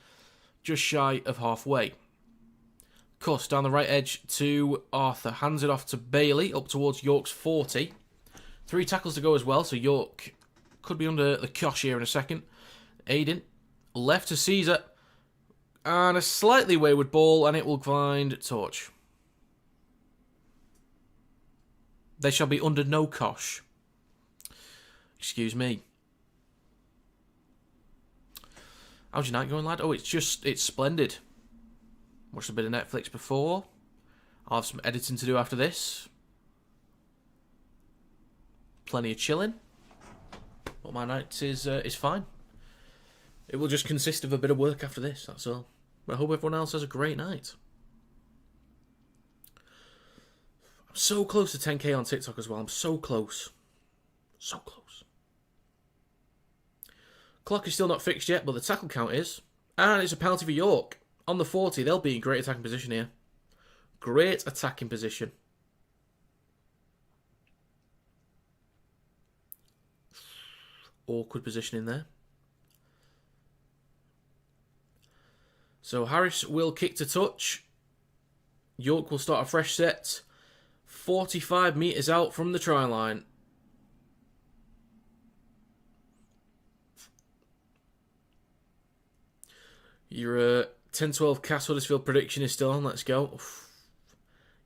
just shy of halfway. Cuss down the right edge to Arthur. Hands it off to Bailey up towards York's 40. 3 tackles to go as well, so York could be under the cosh here in a second. Aiden. Left to Caesar. And a slightly wayward ball, and it will find Torch. They shall be under no cosh. Excuse me. How's your night going, lad? Oh, it's splendid. Watched a bit of Netflix before. I'll have some editing to do after this. Plenty of chilling. But my night is fine. It will just consist of a bit of work after this, that's all. But I hope everyone else has a great night. I'm so close to 10k on TikTok as well. I'm so close. So close. Clock is still not fixed yet, but the tackle count is. And it's a penalty for York. On the 40, they'll be in great attacking position here. Great attacking position. Awkward positioning there. So Harris will kick to touch. York will start a fresh set. 45 metres out from the try line. Your 10-12 Cass Huddersfield prediction is still on. Let's go.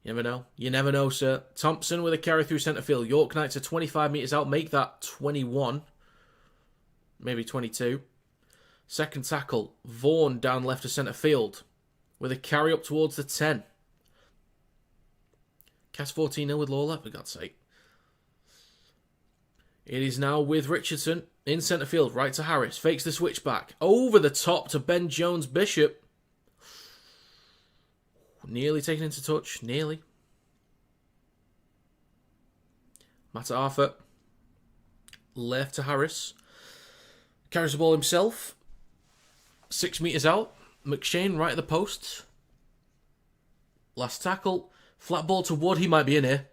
You never know. You never know, sir. Thompson with a carry through centre field. York Knights are 25 metres out. Make that 21. Maybe 22. Second tackle, Vaughan down left to centre field with a carry up towards the 10. Cass 14-0 with Lawler, for God's sake. It is now with Richardson in centre field, right to Harris. Fakes the switchback. Over the top to Ben Jones-Bishop. Nearly taken into touch. Nearly. Matt Arthur. Left to Harris. Carries the ball himself. 6 metres out. McShane right at the post. Last tackle. Flat ball to Wood. He might be in here.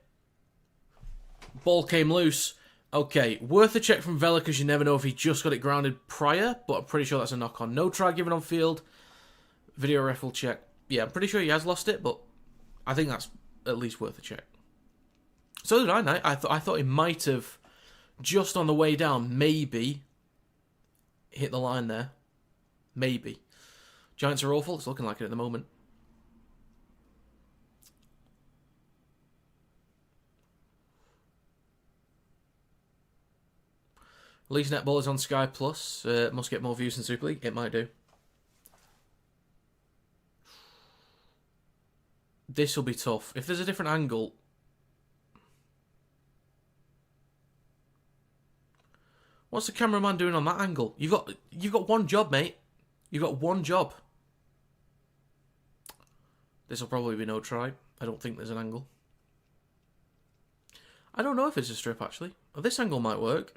Ball came loose. Okay, worth a check from Vela because you never know if he just got it grounded prior, but I'm pretty sure that's a knock-on. No try given on field. Video ref will check. Yeah, I'm pretty sure he has lost it, but I think that's at least worth a check. So did I, Knight. I thought he might have, just on the way down, maybe hit the line there. Maybe. Giants are awful. It's looking like it at the moment. Lee's netball is on Sky Plus. Must get more views than Super League. It might do. This will be tough. If there's a different angle... What's the cameraman doing on that angle? You've got one job, mate. You've got one job. This will probably be no try. I don't think there's an angle. I don't know if it's a strip, actually. Oh, this angle might work.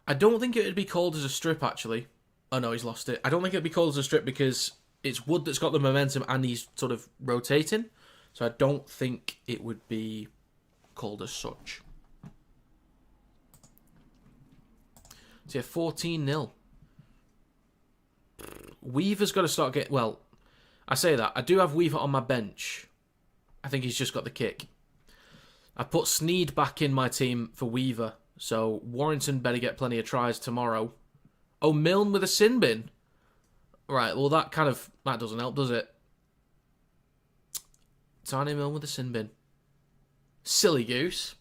I don't think it would be called as a strip, actually. Oh, no, he's lost it. I don't think it would be called as a strip because it's wood that's got the momentum and he's sort of rotating. So I don't think it would be called as such. So yeah, 14-0. Weaver's got to start getting... Well, I say that. I do have Weaver on my bench. I think he's just got the kick. I put Sneed back in my team for Weaver. So Warrington better get plenty of tries tomorrow. Oh, Milne with a sin bin. Right, well that doesn't help, does it? Tiny Milne with a sin bin. Silly goose.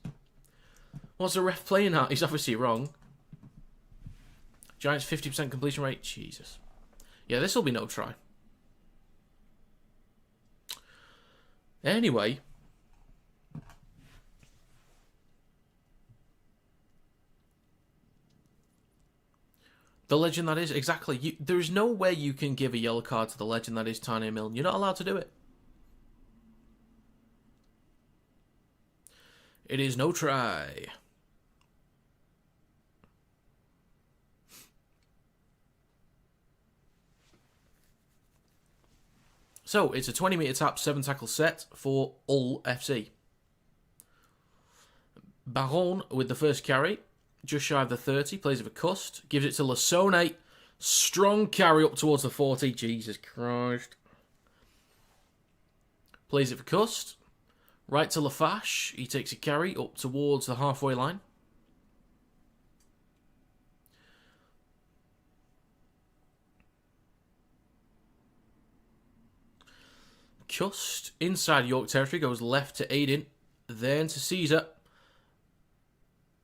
What's the ref playing at? He's obviously wrong. Giants 50% completion rate. Jesus. Yeah, this will be no try. Anyway. The legend that is, exactly. There is no way you can give a yellow card to the legend that is Tiny Milne. You're not allowed to do it. It is no try. So, it's a 20-metre tap, 7-tackle set for Hull FC. Baron with the first carry, just shy of the 30, plays it for Cust, gives it to Lasone, strong carry up towards the 40, Jesus Christ. Plays it for Cust, right to Lafache, he takes a carry up towards the halfway line. Cust, inside York territory, goes left to Aiden, then to Caesar.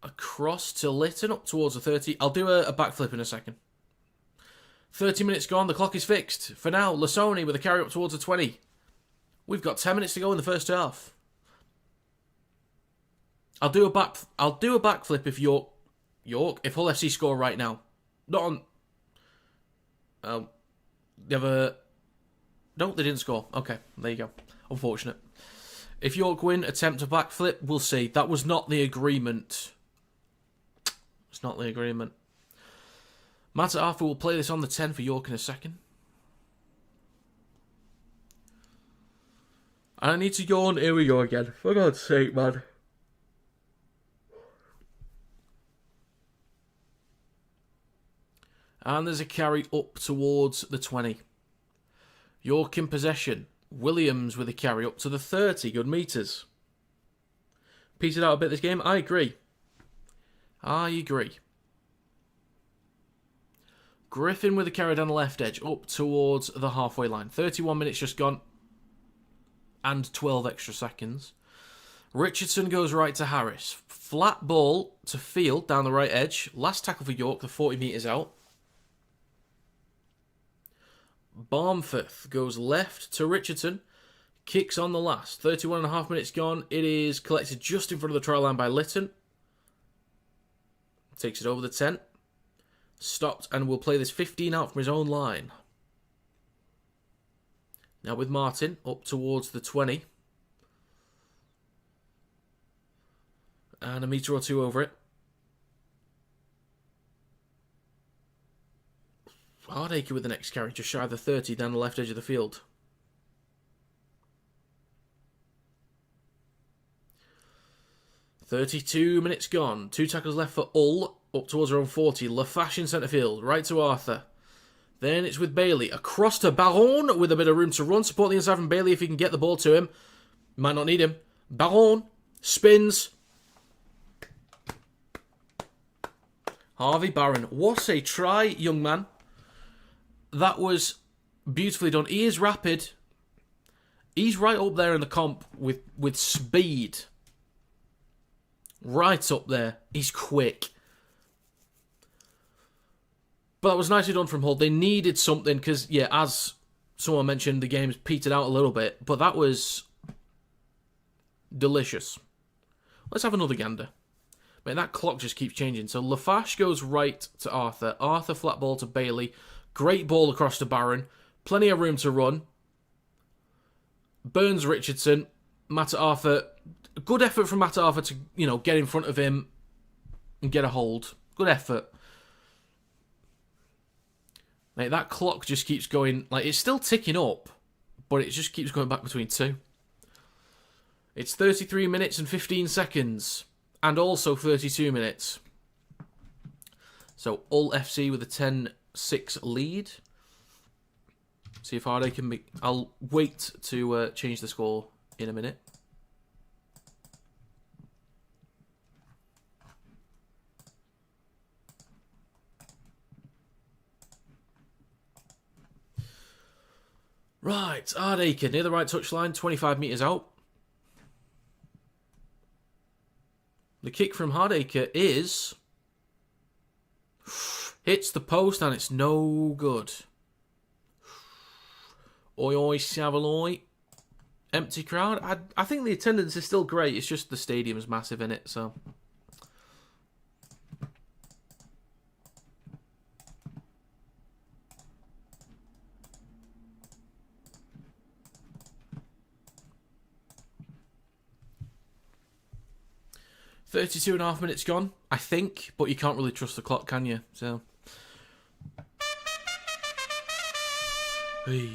Across to Lytton, up towards the 30. I'll do a backflip in a second. 30 minutes gone, the clock is fixed. For now, Lasone with a carry up towards the 20. We've got 10 minutes to go in the first half. I'll do a backflip if if Hull FC score right now. Not on... No, they didn't score. Okay, there you go. Unfortunate. If York win, attempt a backflip, we'll see. That was not the agreement. It's not the agreement. Matt Arthur will play this on the 10 for York in a second. And I need to yawn. Here we go again. For God's sake, man. And there's a carry up towards the 20. York in possession. Williams with a carry up to the 30. Good meters. Petered out a bit this game. I agree. Griffin with a carry down the left edge. Up towards the halfway line. 31 minutes just gone. And 12 extra seconds. Richardson goes right to Harris. Flat ball to Field down the right edge. Last tackle for York. The 40 metres out. Barmforth goes left to Richardson. Kicks on the last. 31.5 minutes gone. It is collected just in front of the try line by Lytton. Takes it over the 10. Stopped and will play this 15 out from his own line. Now with Martin up towards the 20. And a metre or two over it. Hardacre with the next carry, just shy of the 30 down the left edge of the field. "32 minutes gone. 2 tackles left for Hull, up towards their own 40. Lafache in centre field, right to Arthur. Then it's with Bailey. Across to Baron with a bit of room to run. Support the inside from Bailey if he can get the ball to him. Might not need him. Baron spins. Harvey Barron. What a try, young man. That was beautifully done. He is rapid. He's right up there in the comp with speed. Right up there. He's quick. But that was nicely done from Hull. They needed something because, yeah, as someone mentioned, the game's petered out a little bit. But that was delicious. Let's have another gander. Mate, that clock just keeps changing. So Lafash goes right to Arthur. Arthur flat ball to Bailey. Great ball across to Barron. Plenty of room to run. Burns Richardson. Matt Arthur. Good effort from Matt Arthur to, get in front of him and get a hold. Good effort. Mate, that clock just keeps going. Like, it's still ticking up, but it just keeps going back between two. It's 33 minutes and 15 seconds. And also 32 minutes. So, Hull FC with a 10-6 lead. See if Hardy can be... I'll wait to change the score in a minute. Right, Ardacre near the right touchline, 25 metres out. The kick from Hardacre is... hits the post and it's no good. Oi, oi, Savaloy. Empty crowd. I think the attendance is still great. It's just the stadium's massive in it, so... 32.5 minutes gone, I think, but you can't really trust the clock, can you? So, hey.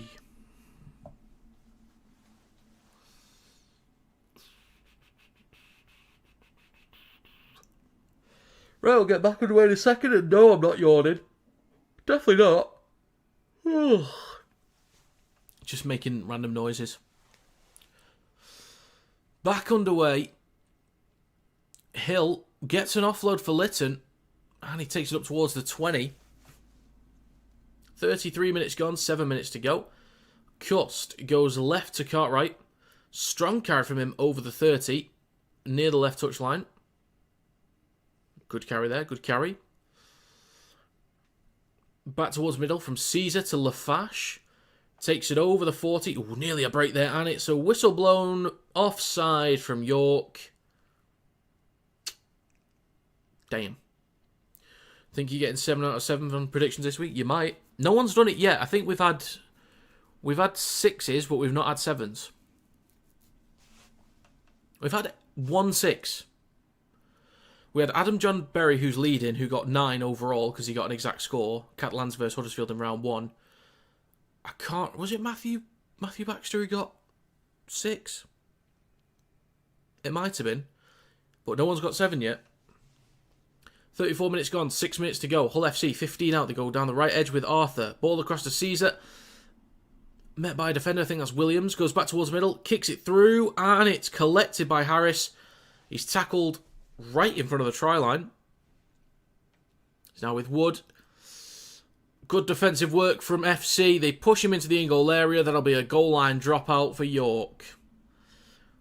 Right, we'll get back underway in a second, and no, I'm not yawning. Definitely not. Just making random noises. Back underway. Hill gets an offload for Lytton, and he takes it up towards the 20. 33 minutes gone, 7 minutes to go. Cust goes left to Cartwright. Strong carry from him over the 30, near the left touchline. Good carry there, good carry. Back towards middle from Caesar to Lafash. Takes it over the 40. Ooh, nearly a break there, and it's a whistle blown offside from York. Damn. Think you're getting 7 out of 7 on predictions this week? You might. No one's done it yet. I think we've had 6s, but we've not had 7s. We've had 1 6. We had Adam John Berry, who's leading, who got 9 overall because he got an exact score. Catalans versus Huddersfield in round 1. I can't... Was it Matthew Baxter who got 6? It might have been. But no one's got 7 yet. 34 minutes gone, 6 minutes to go. Hull FC, 15 out. They go down the right edge with Arthur. Ball across to Caesar. Met by a defender, I think that's Williams. Goes back towards middle, kicks it through, and it's collected by Harris. He's tackled right in front of the try line. He's now with Wood. Good defensive work from FC. They push him into the in-goal area. That'll be a goal line dropout for York.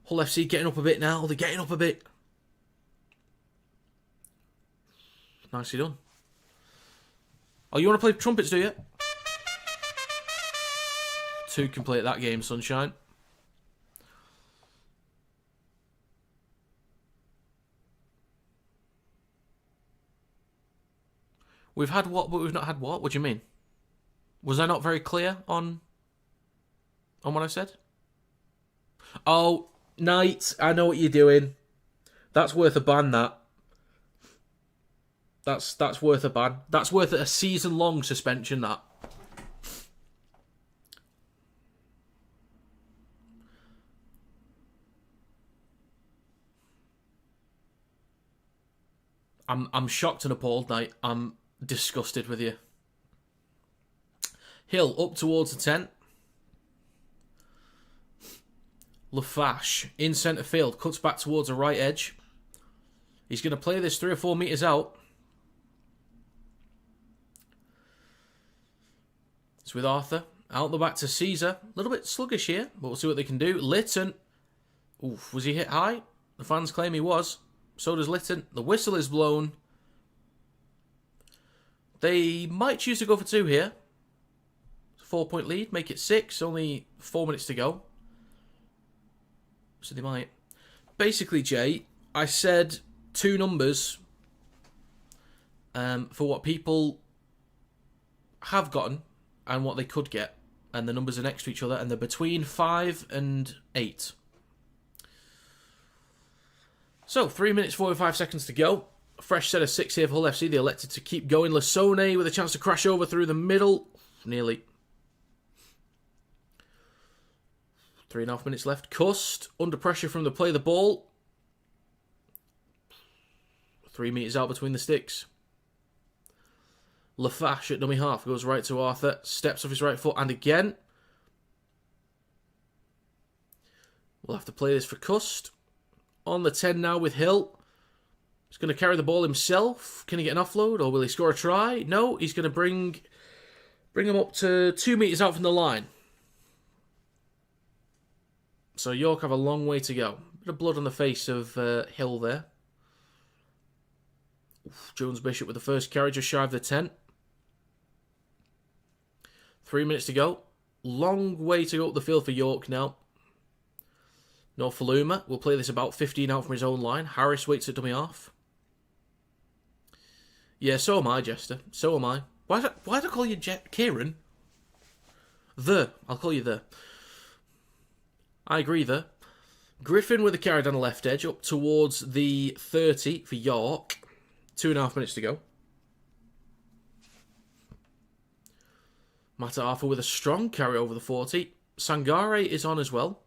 Hull FC getting up a bit now. They're getting up a bit. Nicely done. Oh, you want to play trumpets, do you? 2 can play at that game, sunshine. We've had what, but we've not had what? What do you mean? Was I not very clear on what I said? Oh, Knight, I know what you're doing. That's worth a ban, that. That's worth a ban. That's worth a season-long suspension, that. I'm shocked and appalled, Knight. I'm disgusted with you. Hill up towards the 10. Lafash in centre field. Cuts back towards the right edge. He's going to play this 3 or 4 metres out. It's with Arthur. Out the back to Caesar. A little bit sluggish here, but we'll see what they can do. Lytton. Oof, was he hit high? The fans claim he was. So does Lytton. The whistle is blown. They might choose to go for 2 here. It's a 4-point lead. Make it 6. Only 4 minutes to go. So they might. Basically, Jay, I said two numbers for what people have gotten and what they could get. And the numbers are next to each other, and they're between 5 and 8. So, 3 minutes, 45 seconds to go. A fresh set of 6 here for Hull FC. They elected to keep going. Lasone with a chance to crash over through the middle. Nearly. 3.5 minutes left. Cust, under pressure from the play of the ball. 3 metres out between the sticks. Lafash at dummy half goes right to Arthur. Steps off his right foot, and again. We'll have to play this for Cust. On the 10 now with Hill. He's going to carry the ball himself. Can he get an offload, or will he score a try? No, he's going to bring him up to 2 metres out from the line. So York have a long way to go. Bit of blood on the face of Hill there. Jones Bishop with the first carry, just shy of the 10. 3 minutes to go. Long way to go up the field for York now. Norfoluma will play this about 15 out from his own line. Harris waits at dummy half. Yeah, so am I, Jester. So am I. Why do I call you Kieran? I'll call you the. I agree there. Griffin with a carry down the left edge up towards the 30 for York. 2.5 minutes to go. Mataafa with a strong carry over the 40. Sangare is on as well.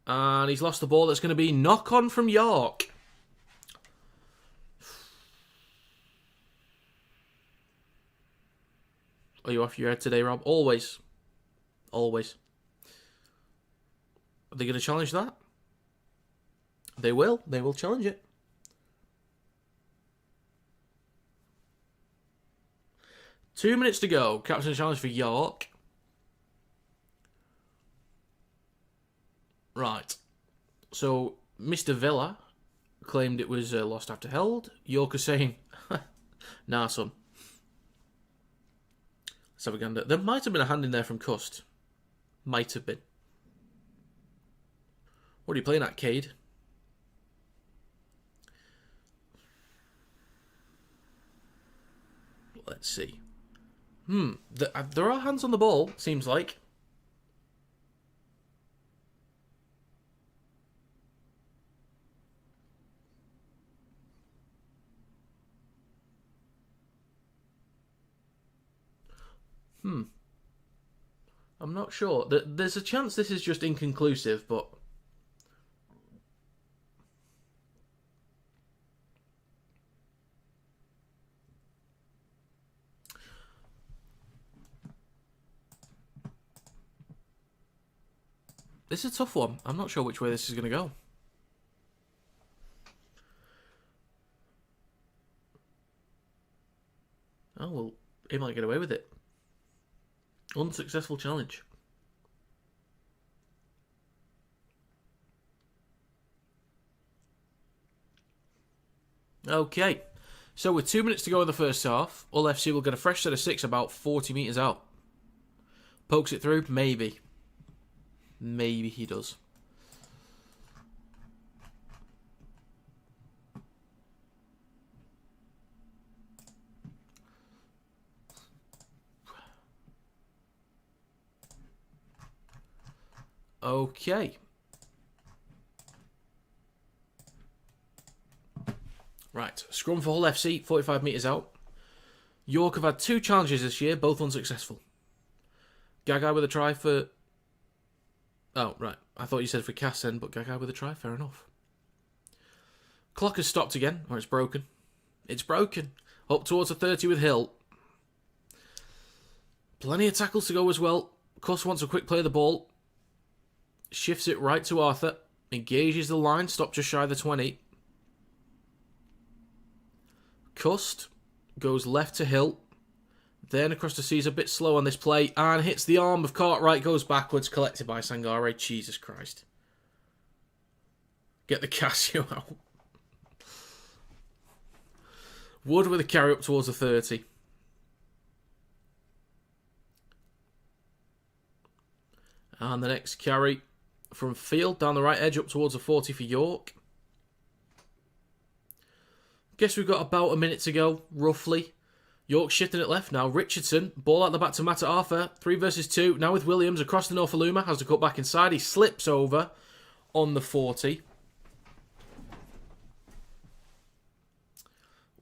And he's lost the ball. That's going to be knock on from York. Are you off your head today, Rob? Always. Always. Are they going to challenge that? They will. They will challenge it. Two minutes to go. Captain challenge for York. Right. So, Mr. Villa claimed it was lost after held. York is saying, nah, son. Let's have a gander. There might have been a hand in there from Cust. Might have been. What are you playing at, Cade? Let's see. There are hands on the ball, seems like. I'm not sure. There's a chance this is just inconclusive, but... This is a tough one. I'm not sure which way this is going to go. Oh, well, he might get away with it. Unsuccessful challenge. Okay. So with 2 minutes to go in the first half, Hull FC will get a fresh set of 6 about 40 metres out. Pokes it through? Maybe. Maybe he does. Okay. Right. Scrum for Hull FC, 45 metres out. York have had 2 challenges this year, both unsuccessful. Gagai with a try for... Oh, right. I thought you said for Cassen, but Gagai with a try. Fair enough. Clock has stopped again, or it's broken. It's broken. Up towards the 30 with Hill. Plenty of tackles to go as well. Cuss wants a quick play of the ball. Shifts it right to Arthur. Engages the line. Stopped just shy of the 20. Cust goes left to Hill. Then across to Caesar, a bit slow on this play, and hits the arm of Cartwright, goes backwards, collected by Sangare. Jesus Christ. Get the Casio out. Wood with a carry up towards the 30. And the next carry from Field, down the right edge, up towards the 40 for York. Guess we've got about a minute to go, roughly. York shifting it left now. Richardson, ball out the back to Matt Arthur. 3 versus 2. Now with Williams across the Norfoluma. Has to cut back inside. He slips over on the 40.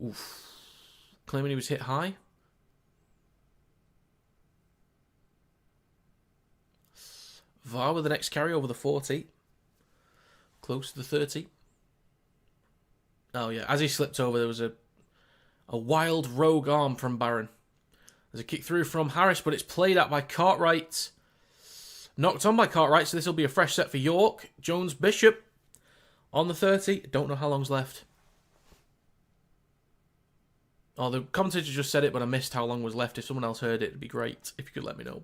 Oof. Claiming he was hit high. VAR with the next carry over the 40. Close to the 30. Oh yeah, as he slipped over, there was a wild rogue arm from Barron. There's a kick through from Harris, but it's played out by Cartwright. Knocked on by Cartwright, so this will be a fresh set for York. Jones Bishop on the 30. Don't know how long's left. Oh, the commentator just said it, but I missed how long was left. If someone else heard it, it'd be great if you could let me know.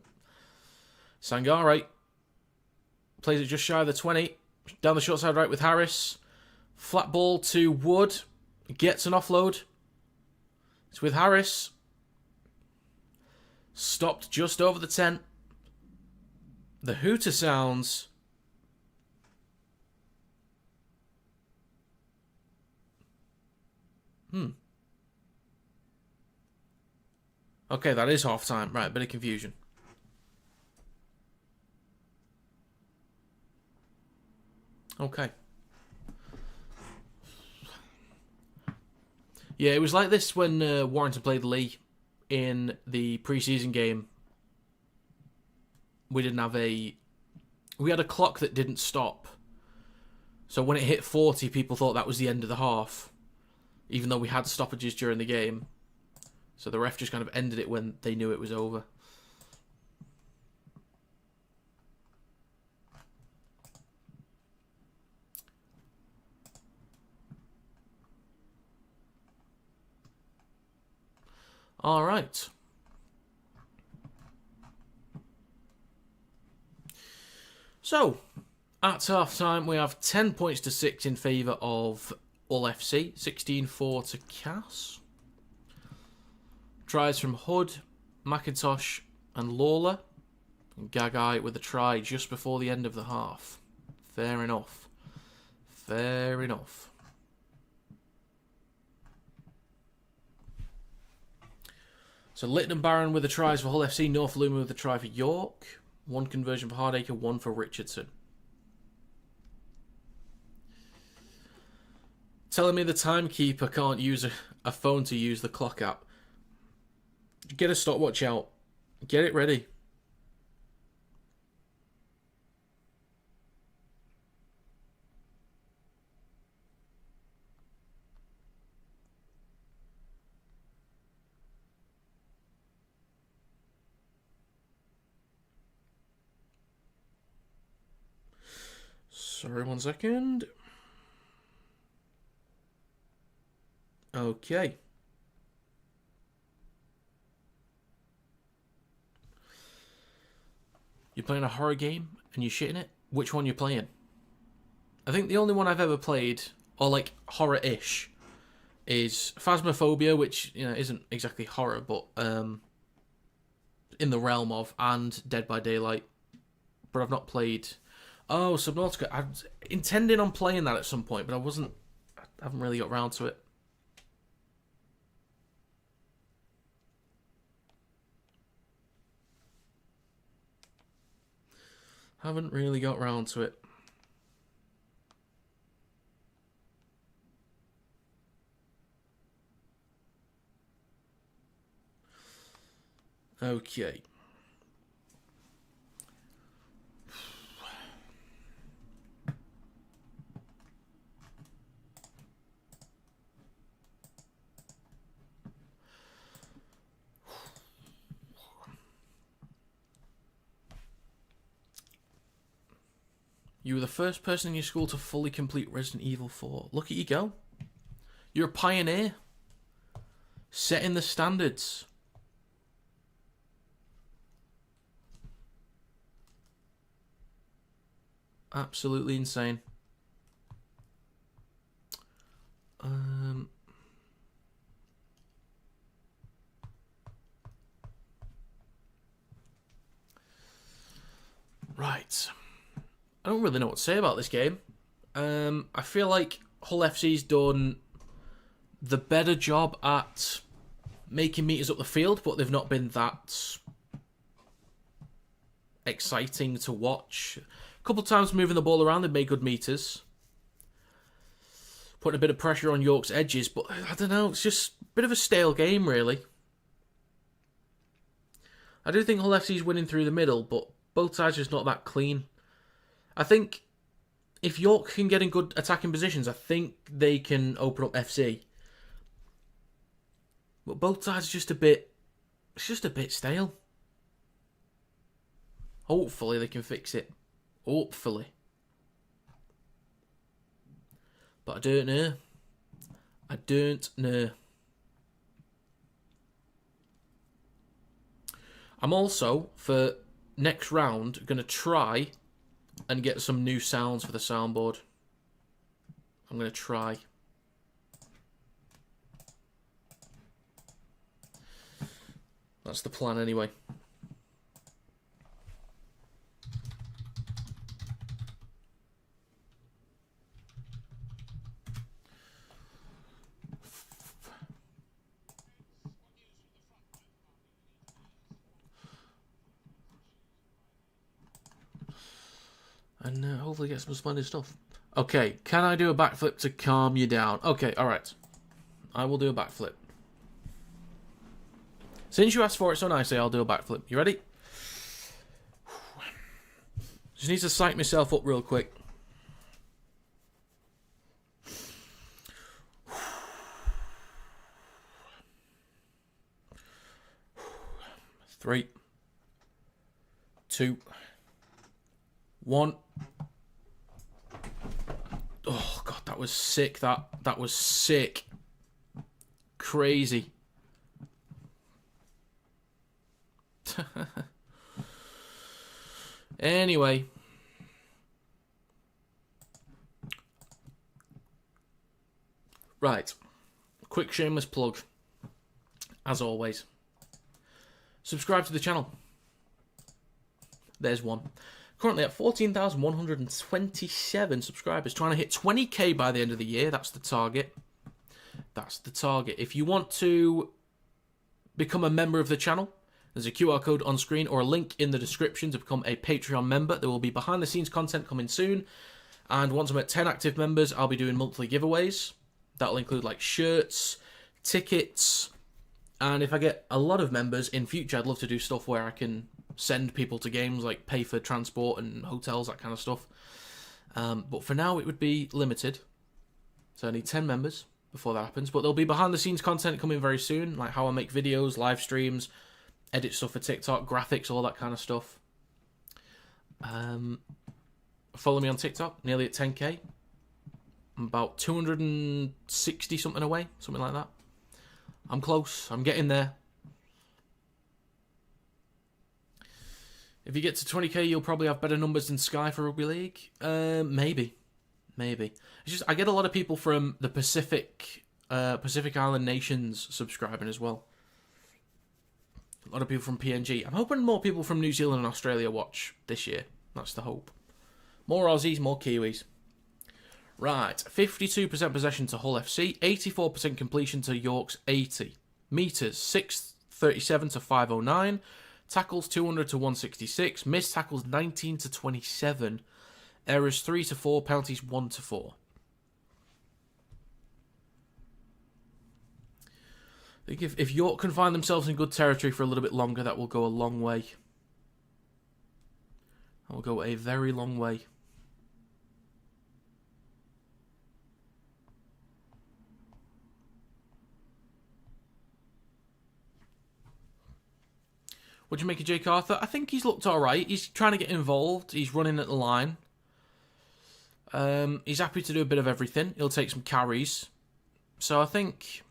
Sangare plays it just shy of the 20. Down the short side right with Harris. Flat ball to Wood. Gets an offload. It's with Harris. Stopped just over the 10. The hooter sounds. Okay, that is half time. Right, bit of confusion. Okay. Yeah, it was like this when Warrington played Lee in the pre-season game. We didn't have we had a clock that didn't stop. So when it hit 40, people thought that was the end of the half, even though we had stoppages during the game. So the ref just kind of ended it when they knew it was over. All right. So, at half-time, we have 10 points to 6 in favour of Hull FC. 16-4 to Cass. Tries from Hood, McIntosh and Lawler. And Gagai with a try just before the end of the half. Fair enough. Fair enough. So Lytton and Barron with the tries for Hull FC. Norfoluma with the try for York. 1 conversion for Hardacre, 1 for Richardson. Telling me the timekeeper can't use a phone to use the clock app. Get a stopwatch out. Get it ready. Sorry, 1 second. Okay. You're playing a horror game and you're shitting it? Which one you playing? I think the only one I've ever played, or like horror-ish, is Phasmophobia, which, you know, isn't exactly horror, but in the realm of, and Dead by Daylight. But I've not played. Oh, Subnautica. I was intending on playing that at some point, but I haven't really got round to it. Haven't really got round to it. Okay. You were the first person in your school to fully complete Resident Evil 4. Look at you go. You're a pioneer. Setting the standards. Absolutely insane. Right. I don't really know what to say about this game. I feel like Hull FC's done the better job at making meters up the field, but they've not been that exciting to watch. A couple times moving the ball around, they've made good meters. Putting a bit of pressure on York's edges, but I don't know, it's just a bit of a stale game, really. I do think Hull FC is winning through the middle, but both sides are just not that clean. I think if York can get in good attacking positions, I think they can open up FC. But both sides are just a bit stale. Hopefully they can fix it. Hopefully. But I don't know. I don't know. I'm also, for next round, going to try and get some new sounds for the soundboard. I'm going to try. That's the plan anyway. And hopefully get some splendid stuff. Okay, can I do a backflip to calm you down? Okay, alright. I will do a backflip. Since you asked for it so nicely, I'll do a backflip. You ready? Just need to psych myself up real quick. 3, 2, 1. Oh god, that was sick. That was sick. Crazy. Anyway. Right. Quick shameless plug. As always. Subscribe to the channel. There's one. Currently at 14,127 subscribers. Trying to hit 20k by the end of the year. That's the target. That's the target. If you want to become a member of the channel, there's a QR code on screen or a link in the description to become a Patreon member. There will be behind the scenes content coming soon. And once I'm at 10 active members, I'll be doing monthly giveaways. That'll include like shirts, tickets. And if I get a lot of members in future, I'd love to do stuff where I can send people to games, like pay for transport and hotels, that kind of stuff. But for now, it would be limited. So I need 10 members before that happens. But there'll be behind the scenes content coming very soon, like how I make videos, live streams, edit stuff for TikTok, graphics, all that kind of stuff. Follow me on TikTok, nearly at 10k. I'm about 260 something away, something like that. I'm close, I'm getting there. If you get to 20k, you'll probably have better numbers than Sky for Rugby League. Maybe. It's just I get a lot of people from the Pacific Island nations subscribing as well. A lot of people from PNG. I'm hoping more people from New Zealand and Australia watch this year. That's the hope. More Aussies, more Kiwis. Right, 52% possession to Hull FC, 84% completion to York's 80. Meters, 637 to 509. Tackles, 200 to 166. Missed tackles, 19 to 27. Errors, 3 to 4. Penalties, 1 to 4. I think if York can find themselves in good territory for a little bit longer, that will go a long way. That will go a very long way. What do you make of Jake Arthur? I think he's looked alright. He's trying to get involved. He's running at the line. He's happy to do a bit of everything. He'll take some carries. So I think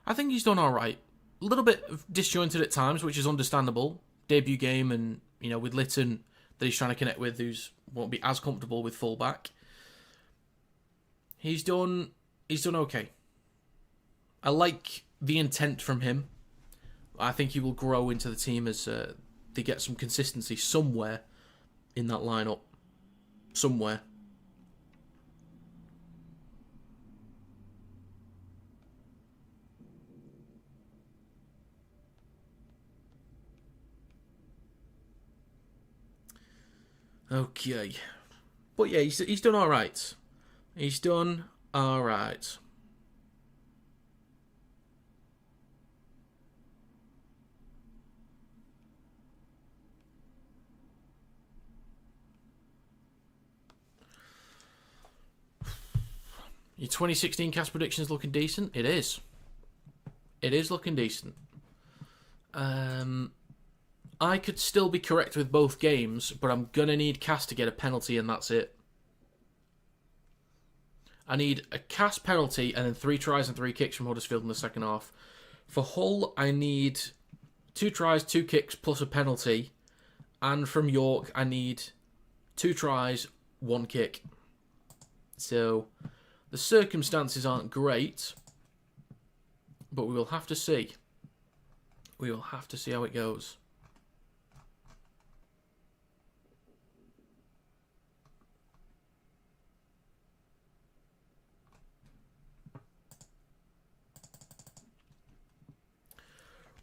he's done alright. A little bit disjointed at times, which is understandable. Debut game and, with Lytton that he's trying to connect with, who's won't be as comfortable with fullback. He's done okay. I like the intent from him. I think he will grow into the team as they get some consistency somewhere in that lineup. Somewhere. Okay. But yeah, he's done alright. He's done alright. Your 2016 cast predictions looking decent? It is. It is looking decent. I could still be correct with both games, but I'm going to need cast to get a penalty, and that's it. I need a cast penalty and then 3 tries and 3 kicks from Huddersfield in the second half. For Hull, I need 2 tries, 2 kicks plus a penalty. And from York, I need 2 tries, 1 kick. So the circumstances aren't great, but we will have to see. We will have to see how it goes.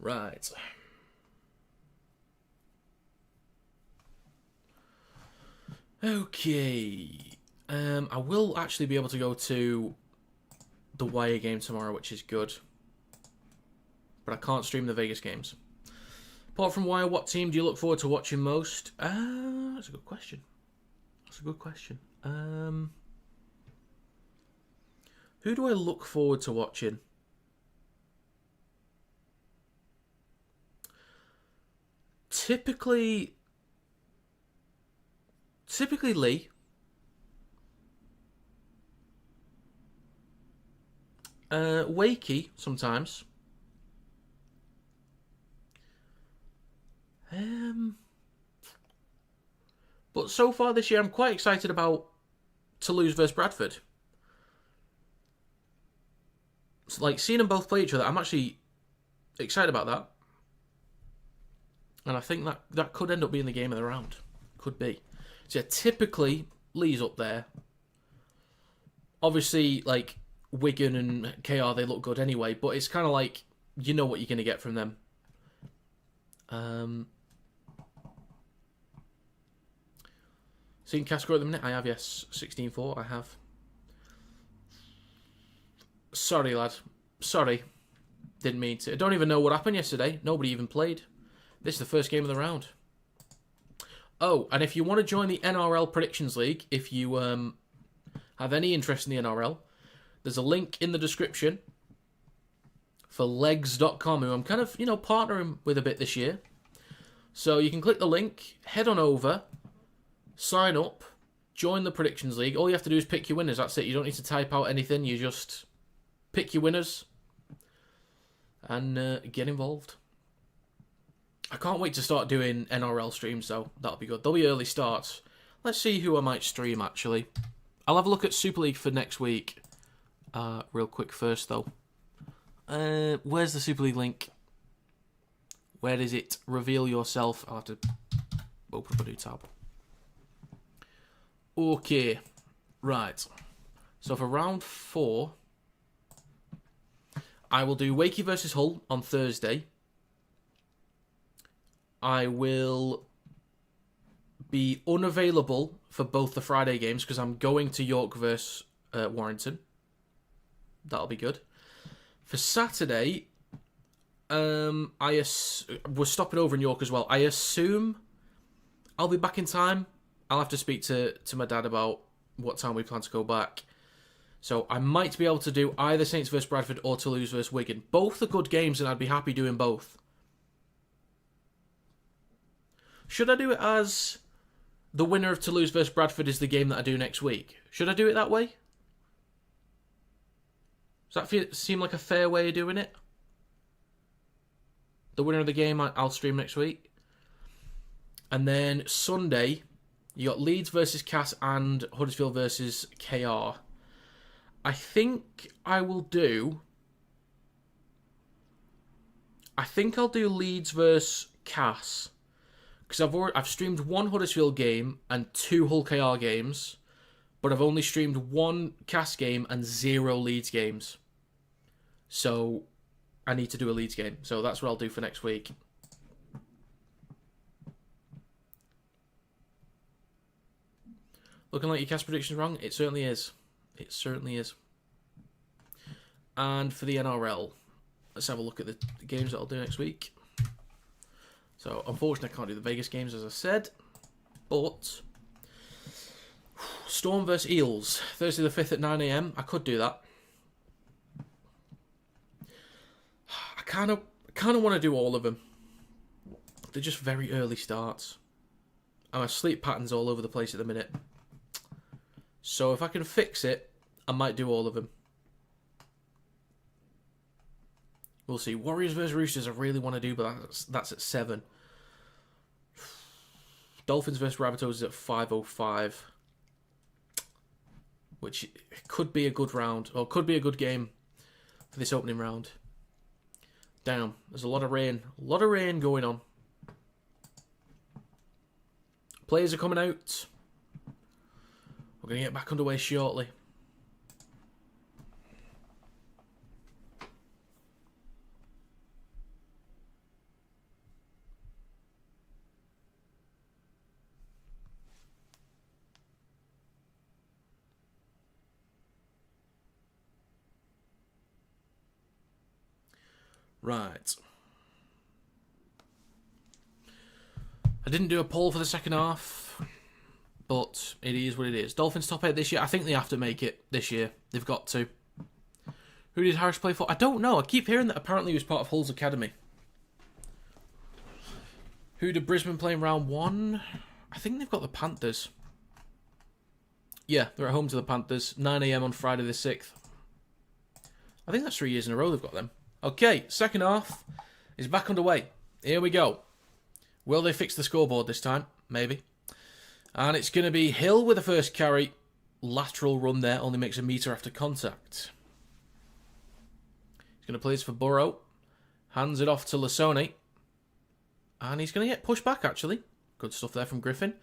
Right. Okay. I will actually be able to go to the Wire game tomorrow, which is good. But I can't stream the Vegas games. Apart from Wire, what team do you look forward to watching most? That's a good question. That's a good question. Who do I look forward to watching? Typically Lee. Wakey sometimes. But so far this year, I'm quite excited about Toulouse versus Bradford. So, like, seeing them both play each other, I'm actually excited about that. And I think that could end up being the game of the round. Could be. So yeah, typically, Lee's up there. Obviously, like, Wigan and KR, they look good anyway, but it's kind of like, you know what you're going to get from them. Seen Casco at the minute? I have, yes. 16-4, I have. Sorry, lad. Sorry. Didn't mean to. I don't even know what happened yesterday. Nobody even played. This is the first game of the round. Oh, and if you want to join the NRL Predictions League, if you have any interest in the NRL, there's a link in the description for legs.com, who I'm kind of, partnering with a bit this year. So you can click the link, head on over, sign up, join the Predictions League. All you have to do is pick your winners. That's it. You don't need to type out anything. You just pick your winners and get involved. I can't wait to start doing NRL streams, though. That'll be good. There'll be early starts. Let's see who I might stream, actually. I'll have a look at Super League for next week. Real quick first, though. Where's the Super League link? Where is it? Reveal yourself. I'll have to open up a new tab. Okay. Right. So for round 4, I will do Wakey versus Hull on Thursday. I will be unavailable for both the Friday games because I'm going to York versus Warrington. That'll be good. For Saturday, we're stopping over in York as well. I assume I'll be back in time. I'll have to speak to my dad about what time we plan to go back. So I might be able to do either Saints versus Bradford or Toulouse versus Wigan. Both are good games and I'd be happy doing both. Should I do it as the winner of Toulouse versus Bradford is the game that I do next week? Should I do it that way? Does that seem like a fair way of doing it? The winner of the game I'll stream next week. And then Sunday, you got Leeds versus Cass and Huddersfield versus KR. I think I'll do Leeds versus Cass. Because I've streamed 1 Huddersfield game and 2 Hull KR games, but I've only streamed 1 Cass game and 0 Leeds games. So I need to do a Leeds game. So that's what I'll do for next week. Looking like your cast prediction's wrong? It certainly is. It certainly is. And for the NRL, let's have a look at the games that I'll do next week. So, unfortunately, I can't do the Vegas games, as I said. But Storm versus Eels, Thursday the 5th at 9 AM. I could do that. I kind of want to do all of them. They're just very early starts. And my sleep pattern's all over the place at the minute. So if I can fix it, I might do all of them. We'll see. Warriors versus Roosters I really want to do, but that's at 7. Dolphins versus Rabbitohs is at 5:05. Which could be a good round, or could be a good game for this opening round. Damn, there's a lot of rain. A lot of rain going on. Players are coming out. We're going to get back underway shortly. Right. I didn't do a poll for the second half, but it is what it is. Dolphins top 8 this year. I think they have to make it this year. They've got to. Who did Harris play for? I don't know. I keep hearing that apparently he was part of Hull's academy. Who did Brisbane play in round 1? I think they've got the Panthers. Yeah, they're at home to the Panthers. 9 AM on Friday the 6th. I think that's 3 years in a row they've got them. Okay, second half is back underway. Here we go. Will they fix the scoreboard this time? Maybe. And it's going to be Hill with the first carry. Lateral run there, only makes a metre after contact. He's going to play this for Burrow. Hands it off to Lasoni. And he's going to get pushed back, actually. Good stuff there from Griffin.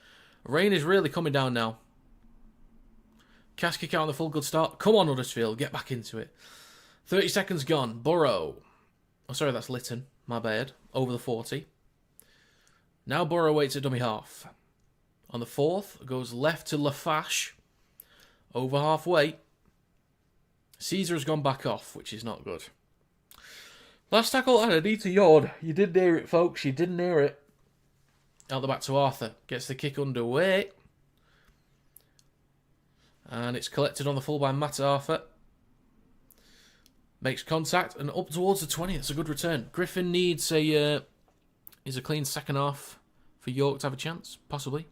Rain is really coming down now. Cast kick out on the full good start. Come on, Huddersfield, get back into it. 30 seconds gone. Burrow. Oh, sorry, that's Lytton. My bad. Over the 40. Now Burrow waits at dummy half. On the 4th, goes left to Lafash. Over halfway. Caesar has gone back off, which is not good. Last tackle, and Anita Yard. You did near it, folks. You did near it. Out the back to Arthur. Gets the kick underway. And it's collected on the full by Matt Arthur. Makes contact and up towards the 20. That's a good return. Griffin needs a clean second half for York to have a chance, possibly.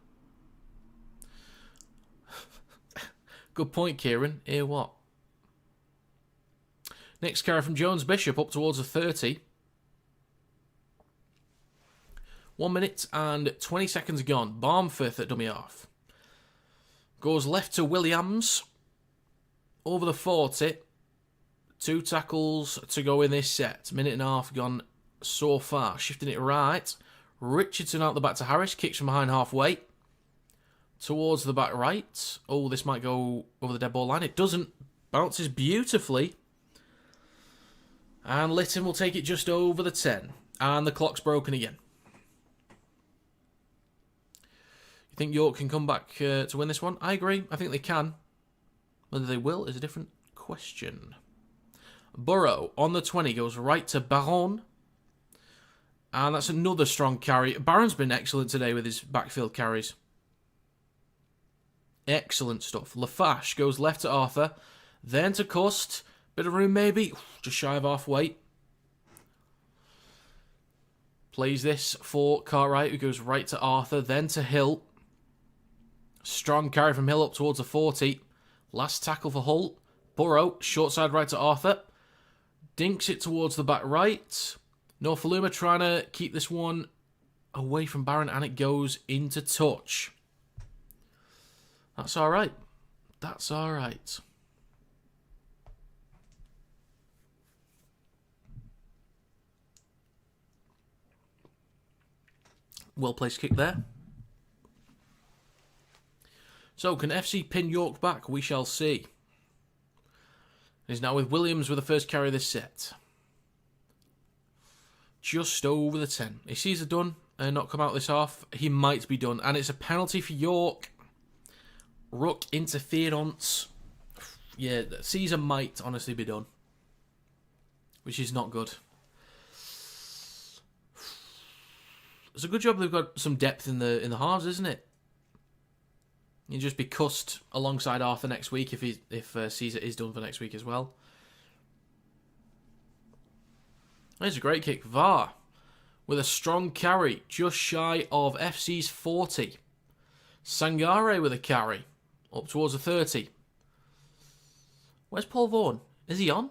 Good point, Kieran. Here what? Next carry from Jones Bishop up towards the 30. 1 minute and 20 seconds gone. Barmfirth at dummy half. Goes left to Williams. Over the 40. 2 tackles to go in this set. Minute and a half gone so far. Shifting it right. Richardson out the back to Harris. Kicks from behind halfway. Towards the back right. Oh, this might go over the dead ball line. It doesn't. Bounces beautifully. And Lytton will take it just over the 10. And the clock's broken again. You think York can come back to win this one? I agree. I think they can. Whether they will is a different question. Burrow on the 20 goes right to Baron. And that's another strong carry. Baron's been excellent today with his backfield carries. Excellent stuff. Lafash goes left to Arthur. Then to Cust. Bit of room maybe. Just shy of halfway. Plays this for Cartwright, who goes right to Arthur. Then to Hill. Strong carry from Hill up towards the 40. Last tackle for Hull. Burrow. Short side right to Arthur. Dinks it towards the back right. Norfoluma trying to keep this one away from Barron, and it goes into touch. That's all right. That's all right. Well-placed kick there. So, can FC pin York back? We shall see. He's now with Williams with the first carry of this set. Just over the 10. If Caesar done and not come out this half, he might be done. And it's a penalty for York. Ruck interference. Yeah, the season might honestly be done, which is not good. It's a good job they've got some depth in the halves, isn't it? You'll just be cussed alongside Arthur next week if Caesar is done for next week as well. There's a great kick. VAR with a strong carry, just shy of FC's 40. Sangare with a carry, up towards the 30. Where's Paul Vaughan? Is he on?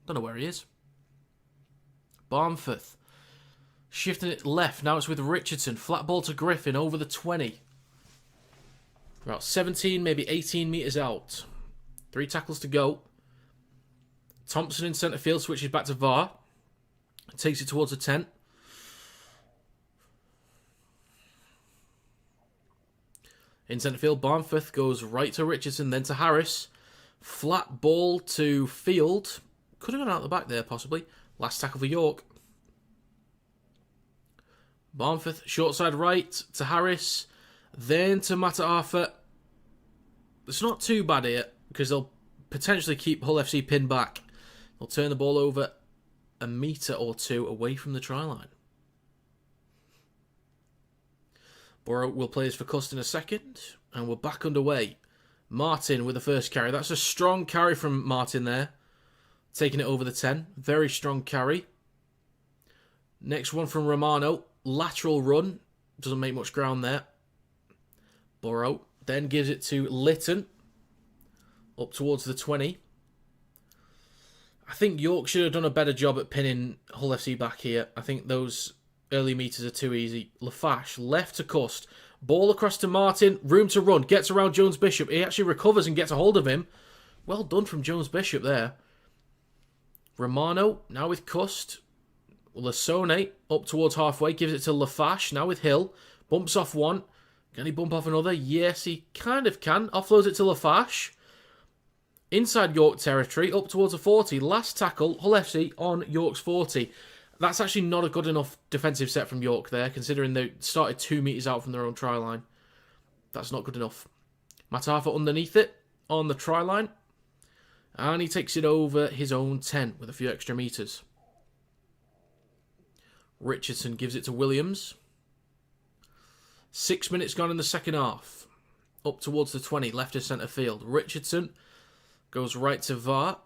Don't know where he is. Barmforth. Shifting it left. Now it's with Richardson. Flat ball to Griffin over the 20. About 17, maybe 18 metres out. 3 tackles to go. Thompson in centre field switches back to VAR. Takes it towards the 10. In centre field, Barmforth goes right to Richardson, then to Harris. Flat ball to Field. Could have gone out the back there, possibly. Last tackle for York. Barmforth, short side right to Harris. Then to Mata'afa. It's not too bad here, because they'll potentially keep Hull FC pinned back. They'll turn the ball over a metre or two away from the try line. Burrow will play this for Cust in a second, and we're back underway. Martin with the first carry. That's a strong carry from Martin there. Taking it over the 10. Very strong carry. Next one from Romano. Lateral run. Doesn't make much ground there. Burrow then gives it to Lytton. Up towards the 20. I think York should have done a better job at pinning Hull FC back here. I think those early metres are too easy. Lafash, left to Cust. Ball across to Martin. Room to run. Gets around Jones Bishop. He actually recovers and gets a hold of him. Well done from Jones Bishop there. Romano, now with Cust. Lasone, up towards halfway. Gives it to Lafash. Now with Hill. Bumps off one. Can he bump off another? Yes, he kind of can. Offloads it to Lafash. Inside York territory, up towards a 40. Last tackle, Hull FC on York's 40. That's actually not a good enough defensive set from York there, considering they started 2 metres out from their own try line. That's not good enough. Mata'afa underneath it, on the try line. And he takes it over his own 10 with a few extra metres. Richardson gives it to Williams. 6 minutes gone in the second half. Up towards the 20, left of centre field. Richardson goes right to VAR.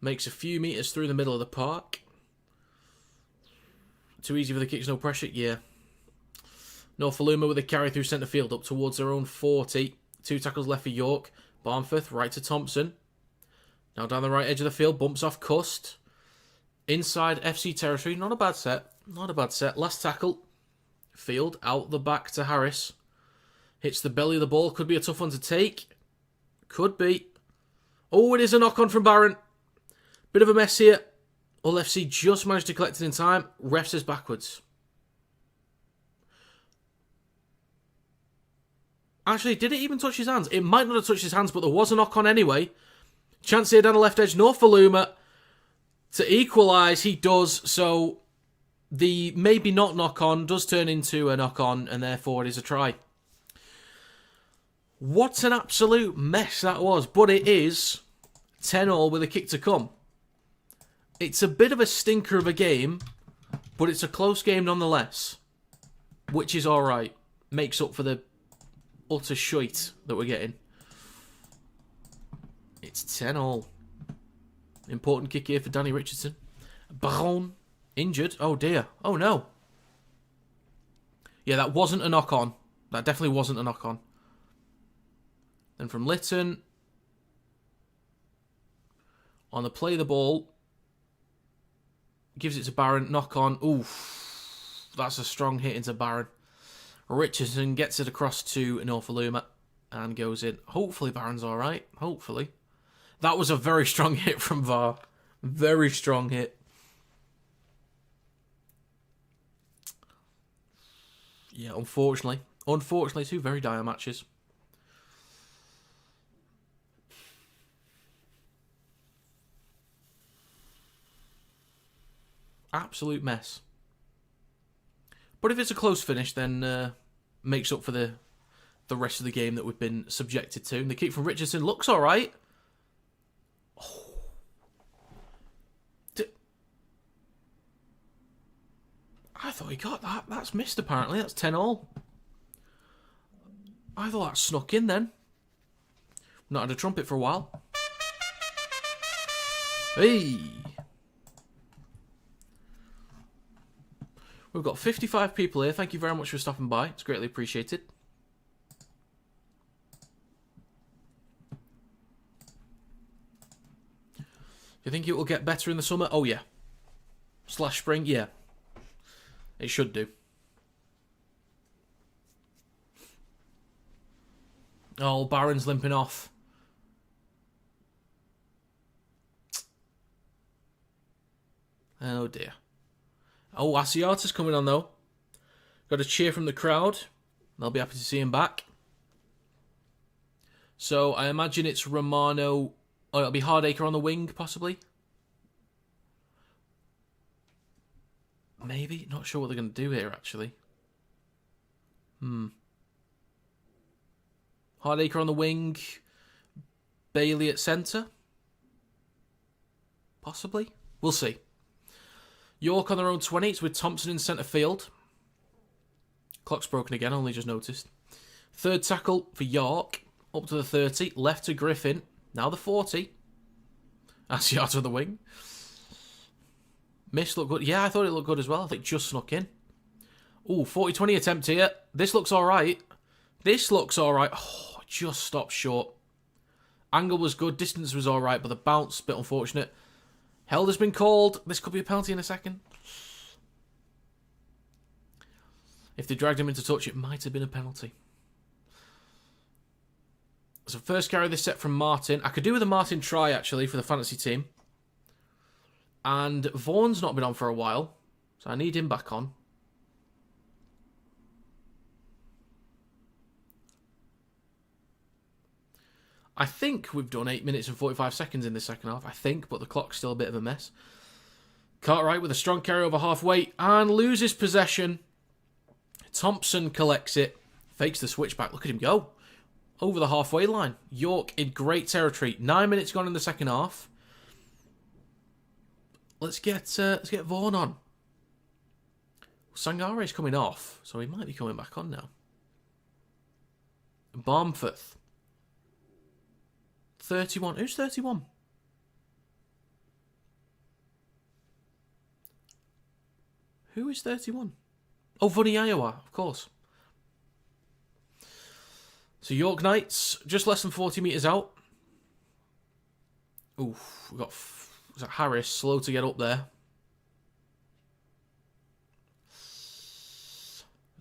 Makes a few metres through the middle of the park. Too easy for the kicks, no pressure? Yeah. Norfoluma with a carry through centre field up towards their own 40. 2 tackles left for York. Barmforth right to Thompson. Now down the right edge of the field. Bumps off Cust. Inside FC territory. Not a bad set. Not a bad set. Last tackle. Field out the back to Harris. Hits the belly of the ball. Could be a tough one to take. Could be. Oh, it is a knock-on from Barron. Bit of a mess here. Hull FC just managed to collect it in time. Ref says backwards. Actually, did it even touch his hands? It might not have touched his hands, but there was a knock-on anyway. Chance here down the left edge. Norfoluma to equalise. He does. So the maybe not knock-on does turn into a knock-on, and therefore it is a try. What an absolute mess that was. But it is 10-all with a kick to come. It's a bit of a stinker of a game, but it's a close game nonetheless. Which is alright. Makes up for the utter shite that we're getting. It's 10-all. Important kick here for Danny Richardson. Baron injured. Oh dear. Oh no. Yeah, that wasn't a knock-on. That definitely wasn't a knock-on. Then from Lytton. On the play of the ball. Gives it to Barron. Knock on. Oof. That's a strong hit into Barron. Richardson gets it across to Norfoluma. And goes in. Hopefully Barron's alright. Hopefully. That was a very strong hit from VAR. Very strong hit. Yeah, unfortunately. Unfortunately, 2 very dire matches. Absolute mess. But if it's a close finish, then makes up for the the rest of the game that we've been subjected to. And the kick from Richardson looks all right. Oh. I thought he got that. That's missed, apparently. That's 10-all. I thought that snuck in then. Not had a trumpet for a while. Hey! We've got 55 people here. Thank you very much for stopping by. It's greatly appreciated. Do you think it will get better in the summer? Oh, yeah. Slash spring? Yeah. It should do. Oh, Barron's limping off. Oh, dear. Oh, Asiata's coming on, though. Got a cheer from the crowd. They'll be happy to see him back. So, I imagine it's Romano. Oh, it'll be Hardacre on the wing, possibly. Maybe. Not sure what they're going to do here, actually. Hardacre on the wing. Bailey at centre. Possibly. We'll see. York on their own 20. It's with Thompson in centre field. Clock's broken again, only just noticed. Third tackle for York. Up to the 30. Left to Griffin. Now the 40. Asiata on the wing. Miss looked good. Yeah, I thought it looked good as well. I think just snuck in. Ooh, 40-20 attempt here. This looks alright. This looks alright. Oh, just stopped short. Angle was good. Distance was alright, but the bounce, a bit unfortunate. Held has been called. This could be a penalty in a second. If they dragged him into touch, it might have been a penalty. So first carry of this set from Martin. I could do with a Martin try, actually, for the fantasy team. And Vaughan's not been on for a while, so I need him back on. I think we've done 8 minutes and 45 seconds in this second half, I think, but the clock's still a bit of a mess. Cartwright with a strong carry over halfway and loses possession. Thompson collects it, fakes the switchback. Look at him go. Over the halfway line. York in great territory. 9 minutes gone in the second half. Let's get Vaughan on. Sangare's coming off, so he might be coming back on now. Barmforth. 31. Who's 31? Who is 31? Oh, Vunny Iowa, of course. So York Knights, just less than 40 metres out. Oof, we've got was that Harris, slow to get up there.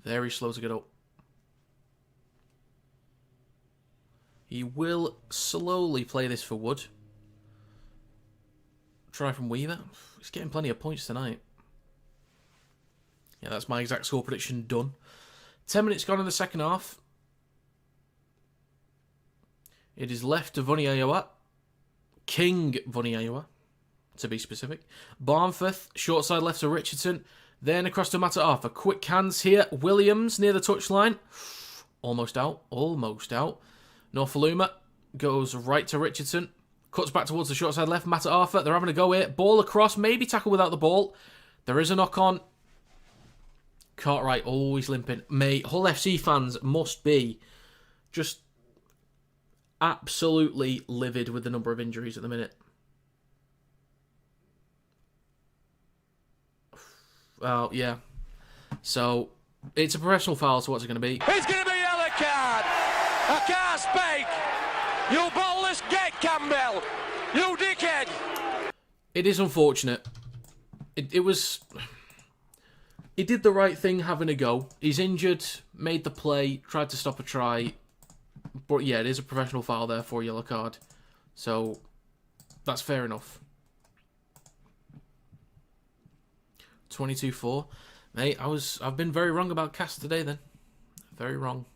Very slow to get up. He will slowly play this for Wood. Try from Weaver. He's getting plenty of points tonight. Yeah, that's my exact score prediction done. 10 minutes gone in the second half. It is left to Vunny Iowa. King Vunny Iowa, to be specific. Barmforth, short side left to Richardson. Then across to Mata'afa. Quick hands here. Williams near the touchline. Almost out. Almost out. Norfoluma goes right to Richardson. Cuts back towards the short side left. Mata'afa, they're having a go here. Ball across. Maybe tackle without the ball. There is a knock on. Cartwright always limping. Mate, Hull FC fans must be just absolutely livid with the number of injuries at the minute. Well, yeah. So, it's a professional foul, so what's it going to be? It's going to be a yellow card. I can't speak. You ballless gate, Campbell. You dickhead. It is unfortunate. It was... He did the right thing having a go. He's injured, made the play, tried to stop a try. But yeah, it is a professional foul there for a yellow card. So, that's fair enough. 22-4. Mate, I've been very wrong about Cass today then. Very wrong.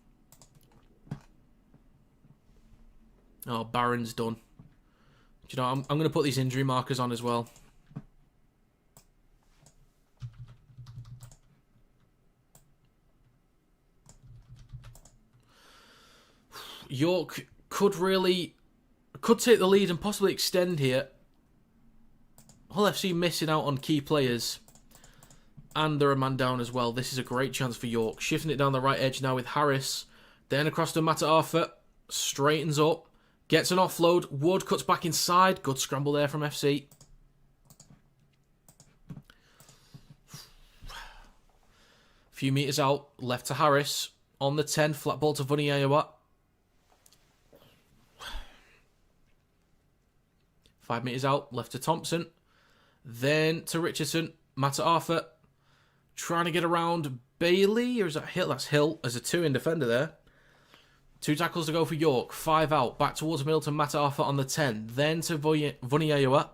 Oh, Barron's done. Do you know, I'm going to put these injury markers on as well. York could take the lead and possibly extend here. Hull FC missing out on key players. And they're a man down as well. This is a great chance for York. Shifting it down the right edge now with Harris. Then across to Matt Arthur. Straightens up. Gets an offload. Wood cuts back inside. Good scramble there from FC. Few metres out. Left to Harris. On the 10. Flat ball to Vuniyawa. 5 metres out. Left to Thompson. Then to Richardson. Matt Arthur. Trying to get around Bailey, or is that Hill? That's Hill as a 2-in defender there. 2 tackles to go for York. 5 out. Back towards the middle to Matt Arthur on the 10. Then to Vuniyawa.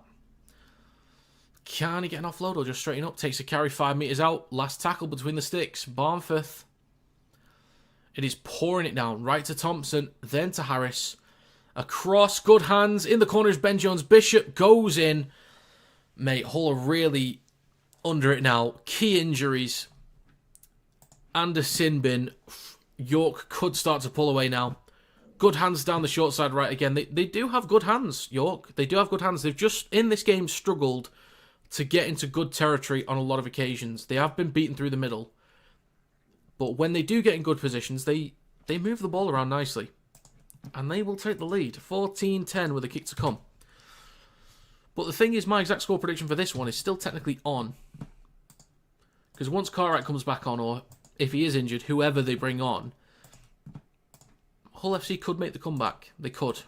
Can he get an offload or just straighten up? Takes a carry 5 metres out. Last tackle between the sticks. Barnforth. It is pouring it down. Right to Thompson. Then to Harris. Across. Good hands. In the corners. Ben Jones. Bishop goes in. Mate, Hull are really under it now. Key injuries. And a sin bin. York could start to pull away now. Good hands down the short side right again. They do have good hands, York. They do have good hands. They've just, in this game, struggled to get into good territory on a lot of occasions. They have been beaten through the middle. But when they do get in good positions, they move the ball around nicely. And they will take the lead. 14-10 with a kick to come. But the thing is, my exact score prediction for this one is still technically on. Because once Cartwright comes back on, or if he is injured, whoever they bring on, Hull FC could make the comeback. They could.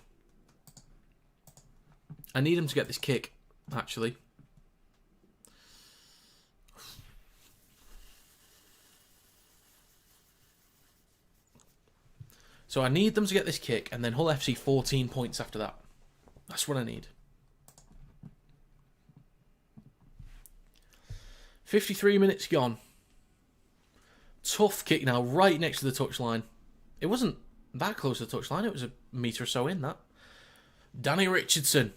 I need him to get this kick, actually. So I need them to get this kick, and then Hull FC 14 points after that. That's what I need. 53 minutes gone. Tough kick now, right next to the touchline. It wasn't that close to the touchline. It was a metre or so in, that. Danny Richardson.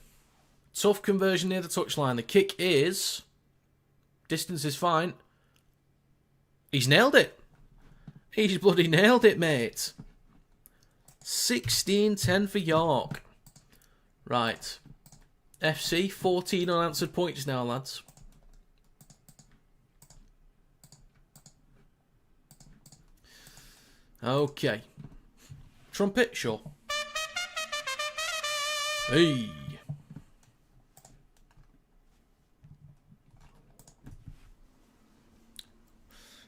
Tough conversion near the touchline. The kick is... Distance is fine. He's nailed it. He's bloody nailed it, mate. 16-10 for York. Right. FC, 14 unanswered points now, lads. Okay. Trumpet, sure. Hey.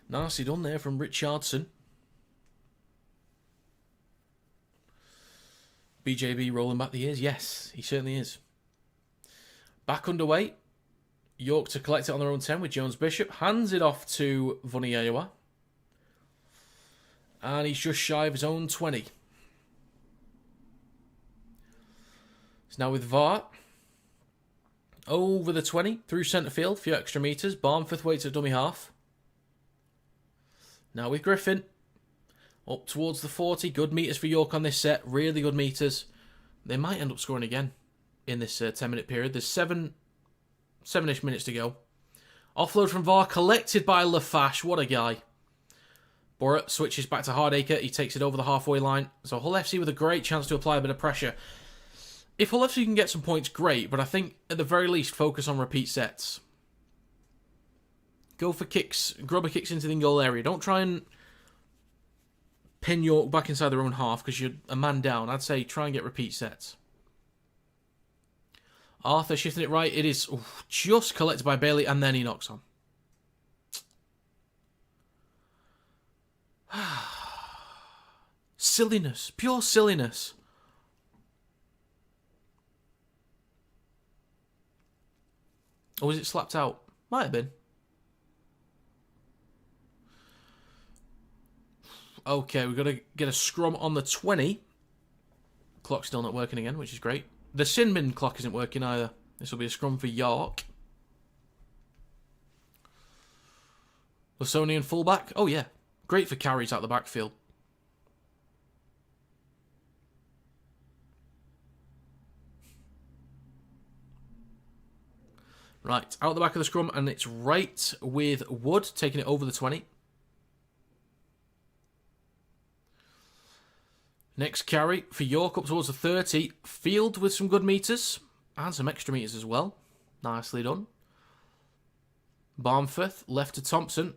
Nicely done there from Richardson. BJB rolling back the years. Yes, he certainly is. Back underway. York to collect it on their own 10 with Jones Bishop. Hands it off to Vuniyawa. And he's just shy of his own 20. It's now with VAR. Over the 20. Through centre field. Few extra metres. Barnforth waits at dummy half. Now with Griffin. Up towards the 40. Good metres for York on this set. Really good metres. They might end up scoring again in this 10-minute period. There's 7-ish minutes to go. Offload from VAR. Collected by Lafash. What a guy. Borat switches back to Hardacre. He takes it over the halfway line. So Hull FC with a great chance to apply a bit of pressure. If Hull FC can get some points, great. But I think at the very least, focus on repeat sets. Go for kicks. Grubber kicks into the in-goal area. Don't try and pin York back inside their own half because you're a man down. I'd say try and get repeat sets. Arthur shifting it right. It is just collected by Bailey and then he knocks on. Silliness. Pure silliness. Or was it slapped out? Might have been. Okay, we've got to get a scrum on the 20. Clock's still not working again, which is great. The Sinmin clock isn't working either. This will be a scrum for York. Lasonian fullback. Oh, yeah. Great for carries out the backfield. Right, out the back of the scrum, and it's right with Wood, taking it over the 20. Next carry for York up towards the 30. Field with some good meters. And some extra meters as well. Nicely done. Barmforth left to Thompson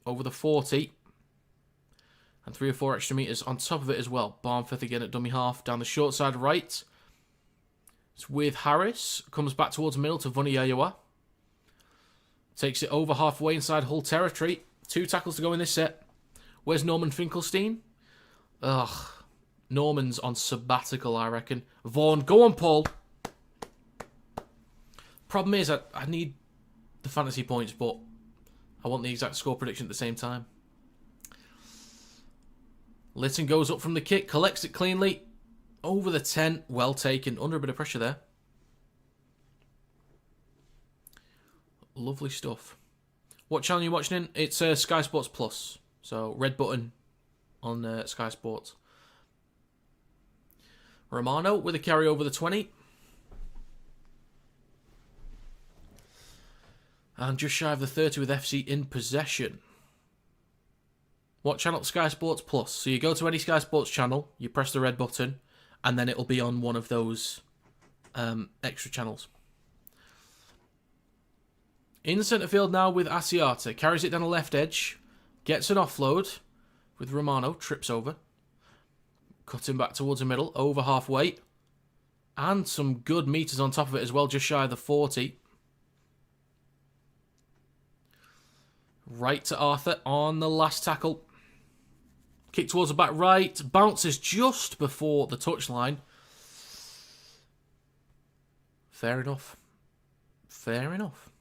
over the 40. And 3 or 4 extra meters on top of it as well. Barmforth again at dummy half. Down the short side right. It's with Harris. Comes back towards the middle to Vuniyayawa. Takes it over halfway inside Hull territory. 2 tackles to go in this set. Where's Norman Finkelstein? Ugh. Norman's on sabbatical, I reckon. Vaughan, go on, Paul. Problem is, I need the fantasy points, but I want the exact score prediction at the same time. Lytton goes up from the kick, collects it cleanly. Over the 10, well taken. Under a bit of pressure there. Lovely stuff. What channel are you watching in? It's Sky Sports Plus. So, red button on Sky Sports. Romano with a carry over the 20. And just shy of the 30 with FC in possession. What channel? Sky Sports Plus. So you go to any Sky Sports channel, you press the red button, and then it'll be on one of those extra channels. In centre field now with Asiata. Carries it down the left edge. Gets an offload with Romano. Trips over. Cutting back towards the middle. Over halfway. And some good meters on top of it as well. Just shy of the 40. Right to Arthur on the last tackle. Kick towards the back right. Bounces just before the touchline. Fair enough. Fair enough.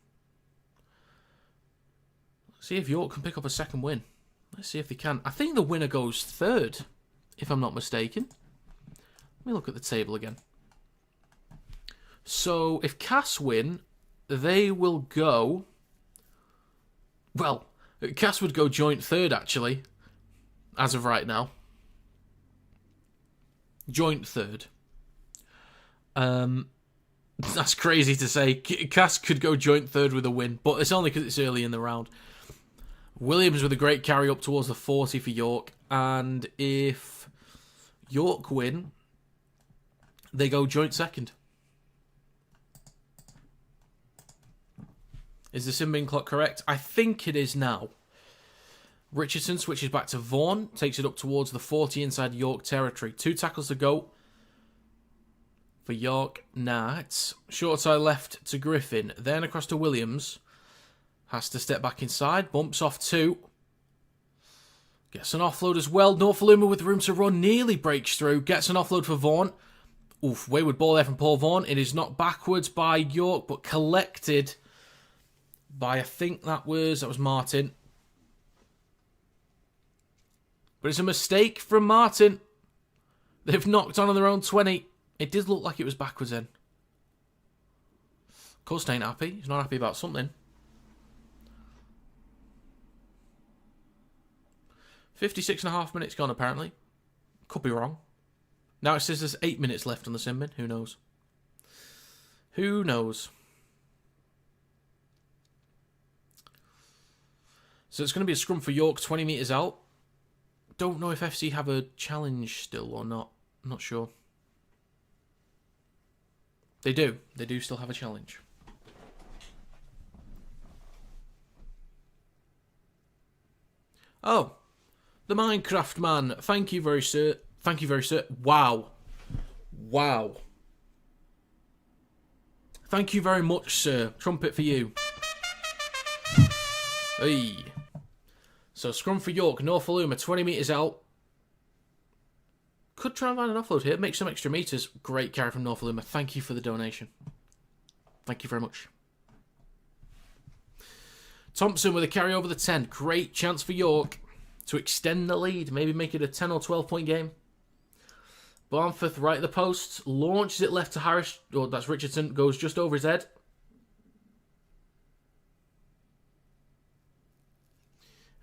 Let's see if York can pick up a second win. Let's see if they can. I think the winner goes third, if I'm not mistaken. Let me look at the table again. So, if Cass win, they will go... Well, Cass would go joint third, actually, as of right now. Joint third. That's crazy to say. Cass could go joint third with a win, but it's only because it's early in the round. Williams with a great carry up towards the 40 for York, and if York win, they go joint second. Is the sim bin clock correct? I think it is now. Richardson switches back to Vaughan. Takes it up towards the 40 inside York territory. 2 tackles to go for York. It's short side left to Griffin. Then across to Williams. Has to step back inside. Bumps off 2. Gets an offload as well. Norfoluma with room to run. Nearly breaks through. Gets an offload for Vaughan. Oof, wayward ball there from Paul Vaughan. It is knocked backwards by York, but collected by, I think that was Martin. But it's a mistake from Martin. They've knocked on their own 20. It did look like it was backwards then. Coast ain't happy. He's not happy about something. 56.5 minutes gone, apparently. Could be wrong. Now it says there's 8 minutes left on the sim bin. Who knows? Who knows? So it's going to be a scrum for York, 20 metres out. Don't know if FC have a challenge still or not. I'm not sure. They do. They do still have a challenge. Oh. The Minecraft man. Thank you very sir. Thank you very sir. Wow. Wow. Thank you very much, sir. Trumpet for you. Hey. So, scrum for York, Norfoluma, 20 metres out. Could try and find an offload here, make some extra meters. Great carry from Norfoluma. Thank you for the donation. Thank you very much. Thompson with a carry over the 10. Great chance for York to extend the lead. Maybe make it a 10 or 12 point game. Barmforth right at the post. Launches it left to Harris. Oh, that's Richardson. Goes just over his head.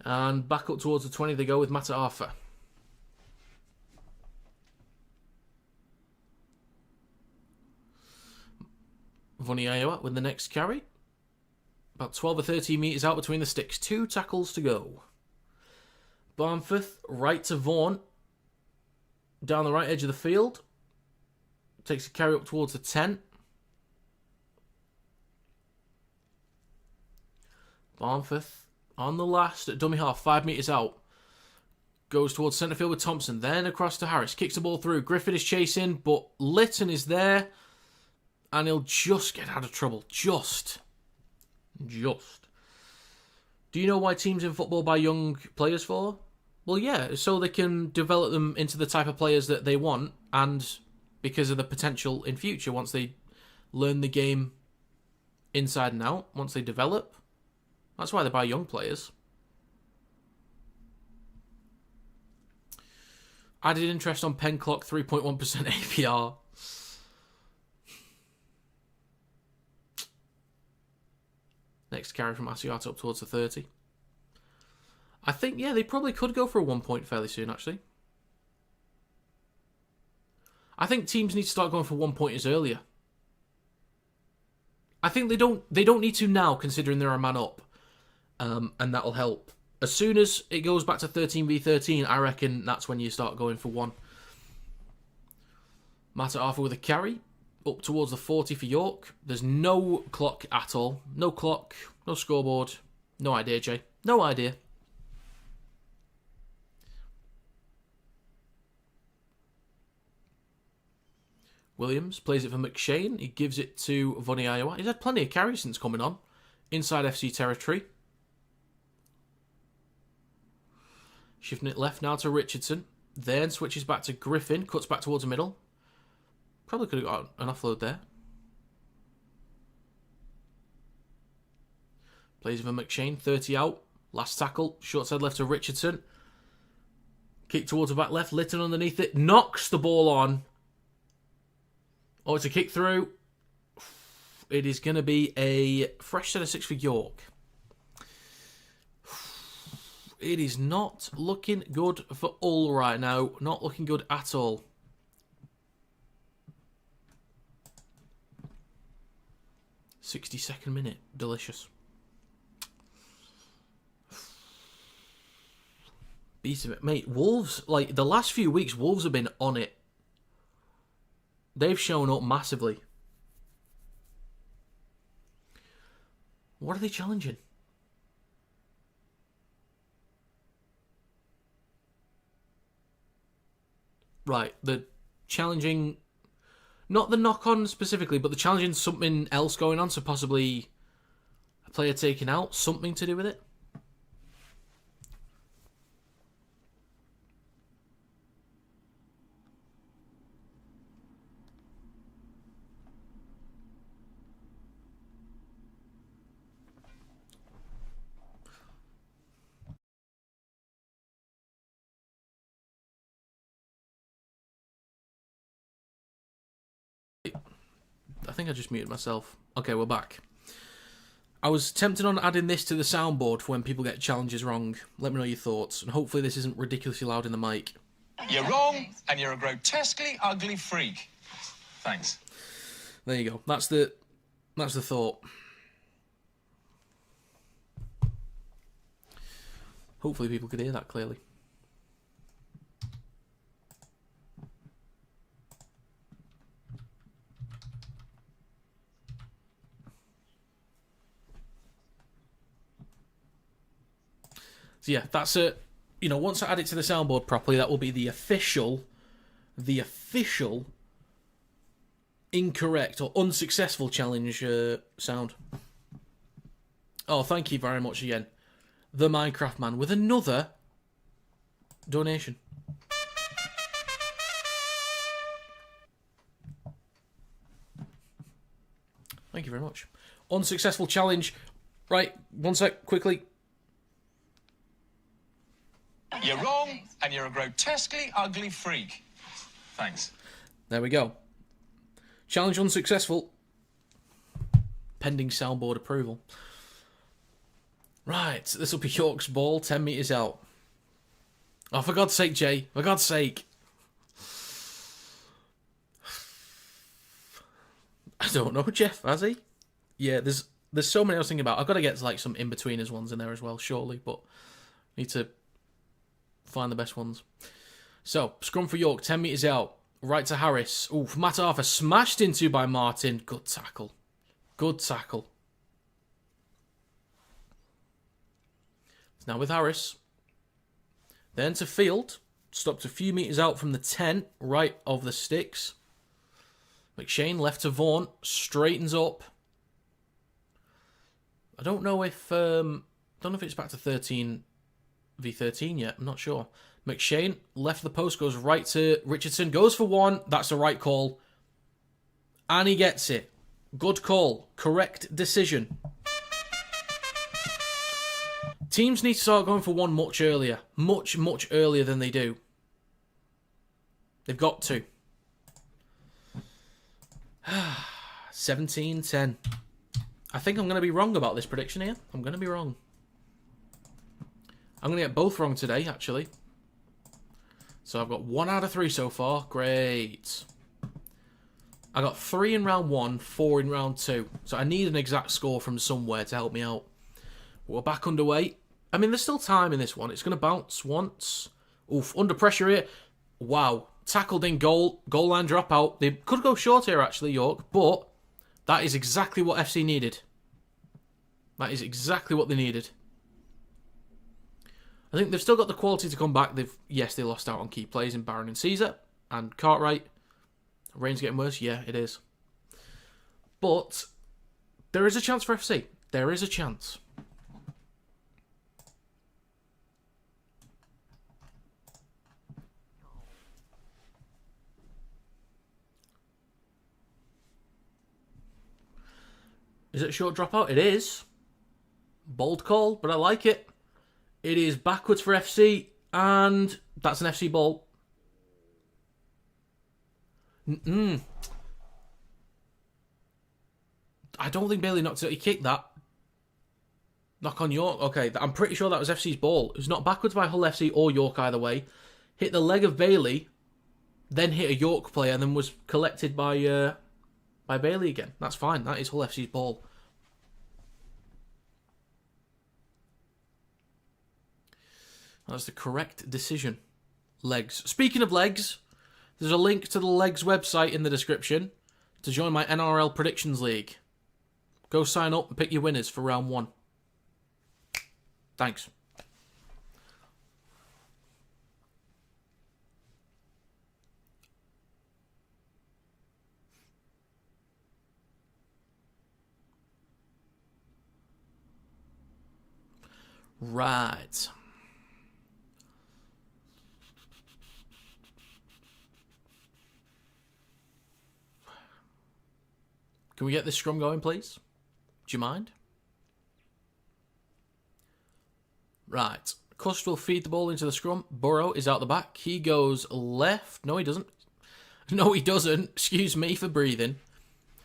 And back up towards the 20 they go with Mata Arthur. Vuniyayawa with the next carry. About 12 or 13 metres out between the sticks. 2 tackles to go. Barmforth right to Vaughan. down the right edge of the field. Takes a carry up towards the 10. Barnforth on the last dummy half, 5 metres out. Goes towards centre field with Thompson. Then across to Harris. Kicks the ball through. Griffin is chasing, but Lytton is there. And he'll just get out of trouble. Just. Do you know why teams in football buy young players for? Well, yeah, so they can develop them into the type of players that they want, and because of the potential in future once they learn the game inside and out, once they develop. That's why they buy young players. Added interest on pen clock, 3.1% APR. Next carry from Asiata up towards the 30. I think, yeah, they probably could go for a 1 point fairly soon, actually. I think teams need to start going for 1 pointers earlier. I think they don't need to now, considering they're a man up. And that'll help. As soon as it goes back to 13v13, I reckon that's when you start going for one. Matt Arthur with a carry. Up towards the 40 for York. There's no clock at all. No clock. No scoreboard. No idea, Jay. No idea. Williams plays it for McShane. He gives it to Voni Iowa. He's had plenty of carries since coming on. Inside FC territory. Shifting it left now to Richardson. Then switches back to Griffin. Cuts back towards the middle. Probably could have got an offload there. Plays it for McShane. 30 out. Last tackle. Short side left to Richardson. Kick towards the back left. Lytton underneath it. Knocks the ball on. Oh, it's a kick through. It is going to be a fresh set of 6 for York. It is not looking good for Hull right now. Not looking good at all. '62nd minute. Delicious. Beat it. Mate, Wolves, like, the last few weeks, Wolves have been on it. They've shown up massively. What are they challenging? Right, they're challenging, not the knock-on specifically, but they're challenging something else going on, so possibly a player taken out, something to do with it. I think I just muted myself. Okay, we're back. I was tempted on adding this to the soundboard for when people get challenges wrong. Let me know your thoughts, and hopefully this isn't ridiculously loud in the mic. You're wrong, and you're a grotesquely ugly freak. Thanks. There you go. That's the thought. Hopefully people could hear that clearly. So yeah, that's it. You know, once I add it to the soundboard properly, that will be the official incorrect or unsuccessful challenge sound. Oh, thank you very much again. The Minecraft Man with another donation. Thank you very much. Unsuccessful challenge. Right, one sec, quickly. You're wrong, and you're a grotesquely ugly freak. Thanks. There we go. Challenge unsuccessful. Pending soundboard approval. Right, this will be York's ball, 10 metres out. Oh, for God's sake, Jay. For God's sake. I don't know, Jeff, has he? Yeah, there's so many I was thinking about. I've got to get like some in-betweeners ones in there as well, surely, but need to find the best ones. So, scrum for York, 10 metres out. Right to Harris. Oof, Matt Arthur smashed into by Martin. Good tackle. Good tackle. Now with Harris. Then to Field. Stopped a few metres out from the 10. Right of the sticks. McShane left to Vaughan. Straightens up. I don't know if it's back to 13v13 yet. I'm not sure. McShane left the post, goes right to Richardson, goes for one. That's the right call. And he gets it. Good call. Correct decision. Teams need to start going for one much earlier. Much, much earlier than they do. They've got to. 17-10. I think I'm going to be wrong about this prediction here. I'm going to be wrong. I'm going to get both wrong today, actually. So I've got 1 out of 3 so far. Great. I got 3 in round 1, 4 in round 2. So I need an exact score from somewhere to help me out. We're back underway. I mean, there's still time in this one. It's going to bounce once. Oof, under pressure here. Wow. Tackled in goal. Goal line dropout. They could go short here, actually, York. But that is exactly what FC needed. That is exactly what they needed. I think they've still got the quality to come back. Yes, they lost out on key players in Barron and Caesar. And Cartwright. Rain's getting worse. Yeah, it is. But there is a chance for FC. There is a chance. Is it a short dropout? It is. Bold call, but I like it. It is backwards for FC, and that's an FC ball. I don't think Bailey knocked it. He kicked that. Knock on York. Okay, I'm pretty sure that was FC's ball. It was not backwards by Hull FC or York either way. Hit the leg of Bailey, then hit a York player, and then was collected by Bailey again. That's fine. That is Hull FC's ball. That's the correct decision. Legs. Speaking of legs, there's a link to the Legs website in the description to join my NRL Predictions League. Go sign up and pick your winners for round 1. Thanks. Right. Can we get this scrum going, please? Do you mind? Right. Cust will feed the ball into the scrum. Burrow is out the back. He goes left. No, he doesn't. No, he doesn't. Excuse me for breathing.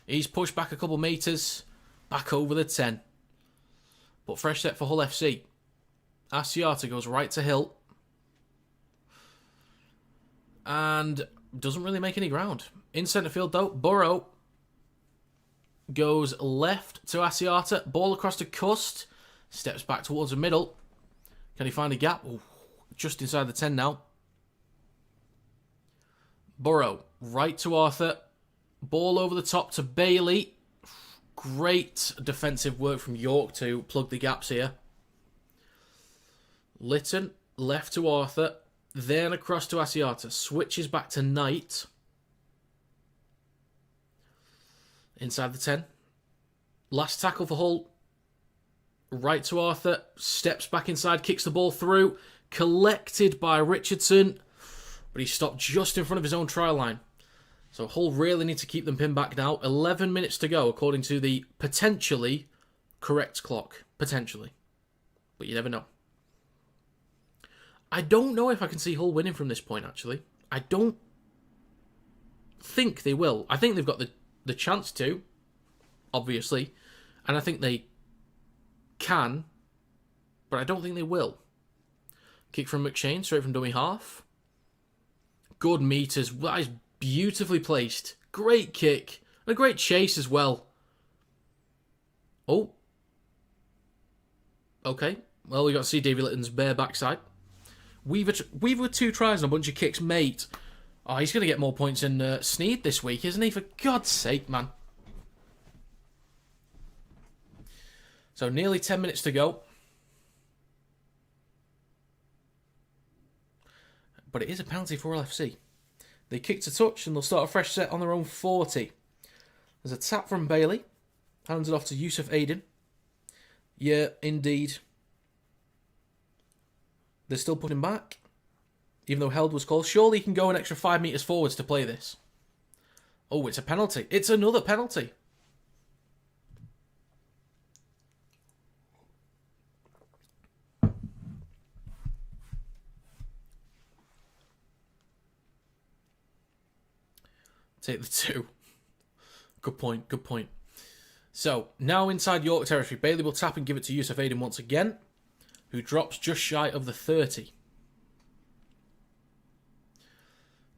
He's pushed back a couple metres. Back over the 10. But fresh set for Hull FC. Asiata goes right to Hill. And doesn't really make any ground. In centre field, though, Burrow goes left to Asiata. Ball across to Cust. Steps back towards the middle. Can he find a gap? Ooh, just inside the 10 now. Burrow, right to Arthur. Ball over the top to Bailey. Great defensive work from York to plug the gaps here. Lytton, left to Arthur. Then across to Asiata. Switches back to Knight. Inside the 10. Last tackle for Hull. Right to Arthur. Steps back inside. Kicks the ball through. Collected by Richardson. But he stopped just in front of his own try line. So Hull really need to keep them pinned back now. 11 minutes to go according to the potentially correct clock. Potentially. But you never know. I don't know if I can see Hull winning from this point, actually. I don't think they will. I think they've got the chance to, obviously. And I think they can, but I don't think they will. Kick from McShane, straight from dummy half. Good meters. That is beautifully placed. Great kick. And a great chase as well. Oh. Okay. Well, we got to see Davy Litton's bare backside. Weaver with 2 tries and a bunch of kicks, mate. Oh, he's going to get more points than Sneed this week, isn't he? For God's sake, man. So nearly 10 minutes to go. But it is a penalty for LFC. They kicked a touch and they'll start a fresh set on their own 40. There's a tap from Bailey. Hands it off to Yusuf Aiden. Yeah, indeed. They're still putting back. Even though held was called. Surely he can go an extra 5 metres forwards to play this. Oh, it's a penalty. It's another penalty. Take the 2. Good point, good point. So, now inside York territory, Bailey will tap and give it to Yusuf Aiden once again, who drops just shy of the 30.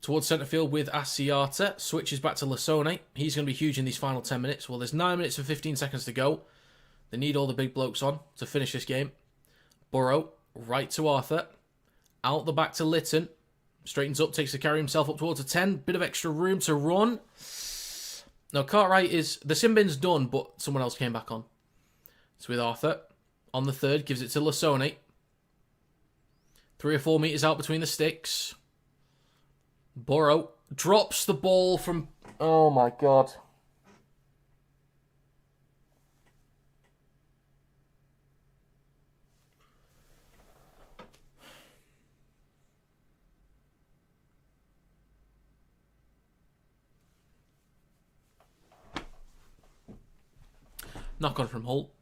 Towards centre field with Asiata, switches back to Lasone. He's going to be huge in these final 10 minutes. Well, there's 9 minutes and 15 seconds to go. They need all the big blokes on to finish this game. Burrow, right to Arthur. Out the back to Lytton. Straightens up, takes the carry himself up towards a 10. Bit of extra room to run. Now, Cartwright is... The sin bin's done, but someone else came back on. It's with Arthur. On the 3rd, gives it to Lasone. 3 or 4 metres out between the sticks. Burrow drops the ball from... Oh, my God. Knock on from Holt.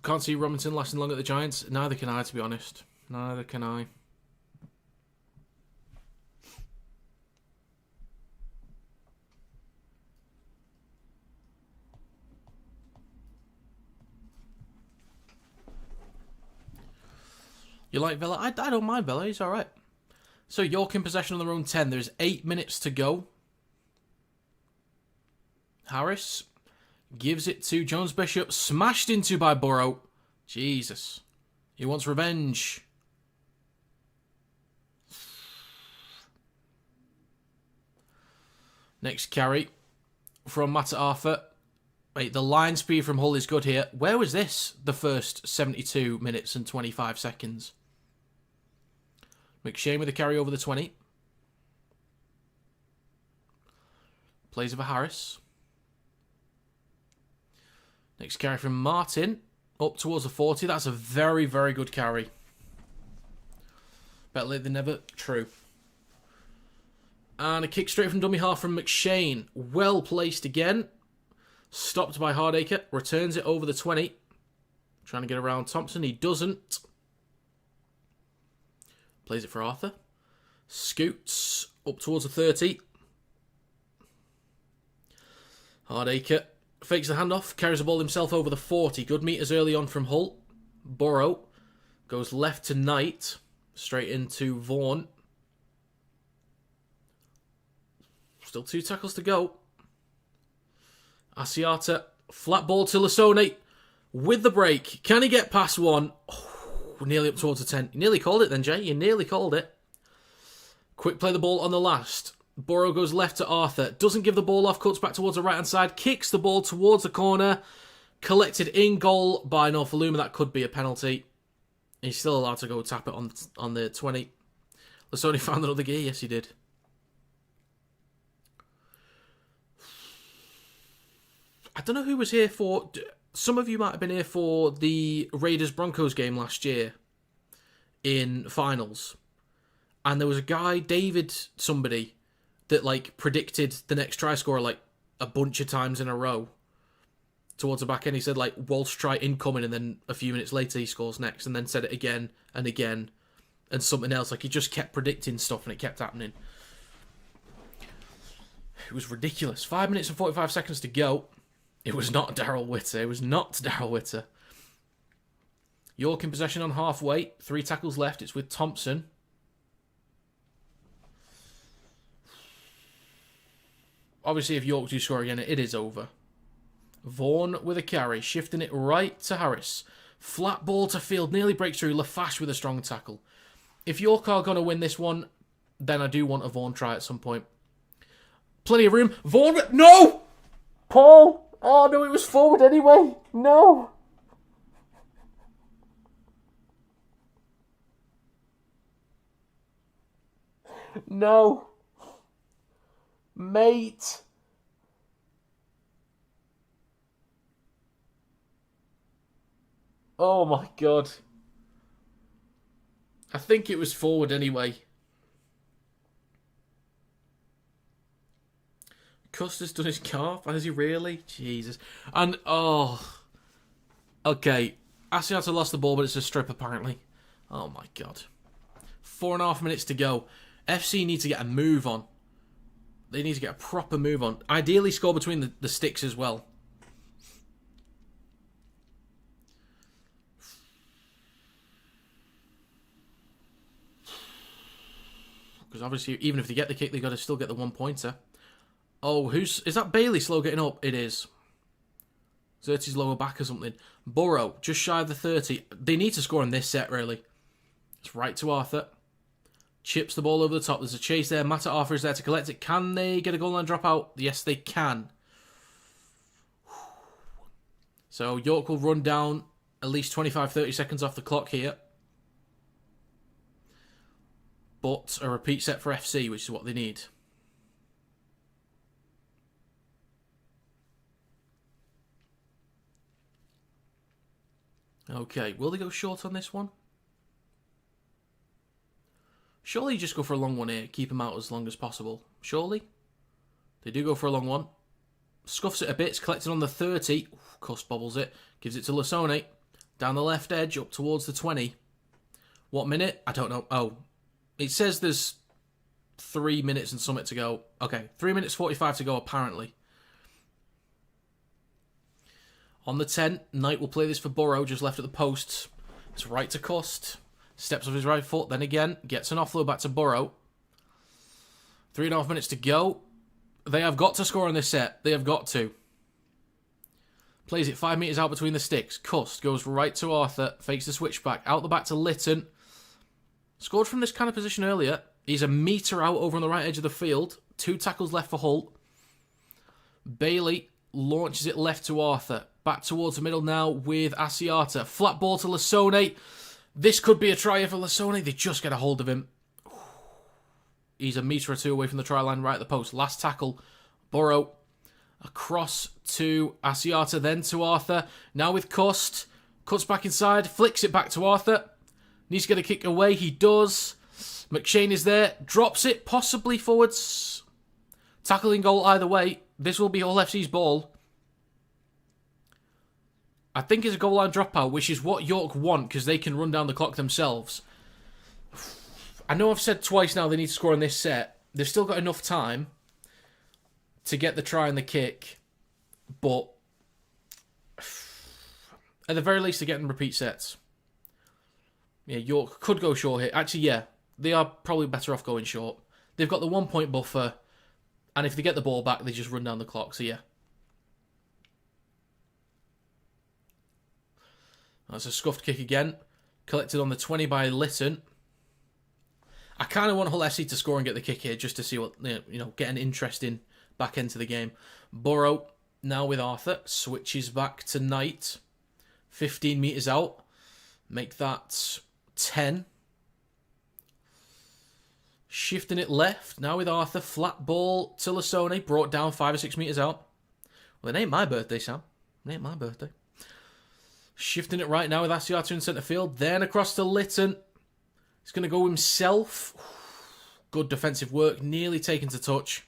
Can't see Robinson lasting long at the Giants. Neither can I, to be honest. Neither can I. You like Villa? I don't mind Villa. He's all right. So York in possession on their own 10. There's 8 minutes to go. Harris gives it to Jones Bishop. Smashed into by Burrow. Jesus. He wants revenge. Next carry from Mata Arthur. Wait, the line speed from Hull is good here. Where was this the first 72 minutes and 25 seconds? McShane with a carry over the 20. Plays over Harris. Next carry from Martin. Up towards the 40. That's a very, very good carry. Better late than never. True. And a kick straight from dummy half from McShane. Well placed again. Stopped by Hardacre. Returns it over the 20. Trying to get around Thompson. He doesn't. Plays it for Arthur. Scoots up towards the 30. Hardacre fakes the handoff. Carries the ball himself over the 40. Good meters early on from Hull. Burrow goes left to Knight. Straight into Vaughan. Still 2 tackles to go. Asiata. Flat ball to Lasone. With the break. Can he get past one? Oh, nearly up towards the 10. You nearly called it then, Jay. You nearly called it. Quick play the ball on the last. Burrow goes left to Arthur. Doesn't give the ball off. Cuts back towards the right-hand side. Kicks the ball towards the corner. Collected in goal by Norfoluma. That could be a penalty. He's still allowed to go tap it on the 20. Lasone found another gear. Yes, he did. I don't know who was here for... Some of you might have been here for the Raiders-Broncos game last year in finals. And there was a guy, David somebody, that like predicted the next try scorer like a bunch of times in a row. Towards the back end, he said like Walsh try incoming, and then a few minutes later he scores next, and then said it again and again, and something else. Like he just kept predicting stuff and it kept happening. It was ridiculous. 5 minutes and 45 seconds to go. It was not Daryl Witter. It was not Daryl Witter. York in possession on halfway. 3 tackles left. It's with Thompson. Obviously, if York do score again, it is over. Vaughan with a carry. Shifting it right to Harris. Flat ball to field, nearly breaks through. Lafash with a strong tackle. If York are going to win this one, then I do want a Vaughan try at some point. Plenty of room. Vaughan, no! Paul! Oh no, it was forward anyway. No! No. Mate. Oh my god. I think it was forward anyway. Custer's done his calf. Has he really? Jesus. And, oh. Okay. Asiata lost the ball, but it's a strip apparently. Oh my god. 4.5 minutes to go. FC need to get a move on. They need to get a proper move on. Ideally score between the sticks as well. Because obviously, even if they get the kick, they've got to still get the 1-pointer. Oh, is that Bailey slow getting up? It is. Xerxes lower back or something. Burrow, just shy of the 30. They need to score in this set, really. It's right to Arthur. Chips the ball over the top. There's a chase there. Mata Arthur is there to collect it. Can they get a goal line drop out? Yes, they can. So York will run down at least 25-30 seconds off the clock here. But a repeat set for FC, which is what they need. Okay, will they go short on this one? Surely you just go for a long one here. Keep him out as long as possible. Surely? They do go for a long one. Scuffs it a bit. It's collected on the 30. Cuss bobbles it. Gives it to Lasone. Down the left edge, up towards the 20. What minute? I don't know. Oh. It says there's 3 minutes and something to go. Okay, 3 minutes 45 to go apparently. On the 10, Knight will play this for Burrow, just left at the post. It's right to Cust. Steps off his right foot, then again, gets an offload back to Burrow. 3.5 minutes to go. They have got to score on this set. They have got to. Plays it 5 metres out between the sticks. Cust goes right to Arthur, fakes the switchback. Out the back to Lytton. Scored from this kind of position earlier. He's a metre out over on the right edge of the field. 2 tackles left for Holt. Bailey launches it left to Arthur. Back towards the middle now with Asiata. Flat ball to Lasone. This could be a try for Lasone. They just get a hold of him. He's a metre or two away from the try line right at the post. Last tackle. Burrow. Across to Asiata, then to Arthur. Now with Cust. Cuts back inside. Flicks it back to Arthur. Needs to get a kick away. He does. McShane is there. Drops it. Possibly forwards. Tackling goal either way. This will be Hull FC's ball. I think it's a goal line dropout, which is what York want because they can run down the clock themselves. I know I've said twice now they need to score in this set. They've still got enough time to get the try and the kick, but at the very least they're getting repeat sets. Yeah, York could go short here. Actually, yeah, they are probably better off going short. They've got the 1 point buffer, and if they get the ball back, they just run down the clock, so yeah. That's a scuffed kick again. Collected on the 20 by Lytton. I kind of want Hull FC to score and get the kick here just to see what, get an interesting back end to the game. Burrow, now with Arthur, switches back to Knight. 15 metres out. Make that 10. Shifting it left, now with Arthur. Flat ball to Lasone, brought down 5 or 6 metres out. Well, it ain't my birthday, Sam. It ain't my birthday. Shifting it right now with Asiata in centre field. Then across to Lytton. He's going to go himself. Good defensive work. Nearly taken to touch.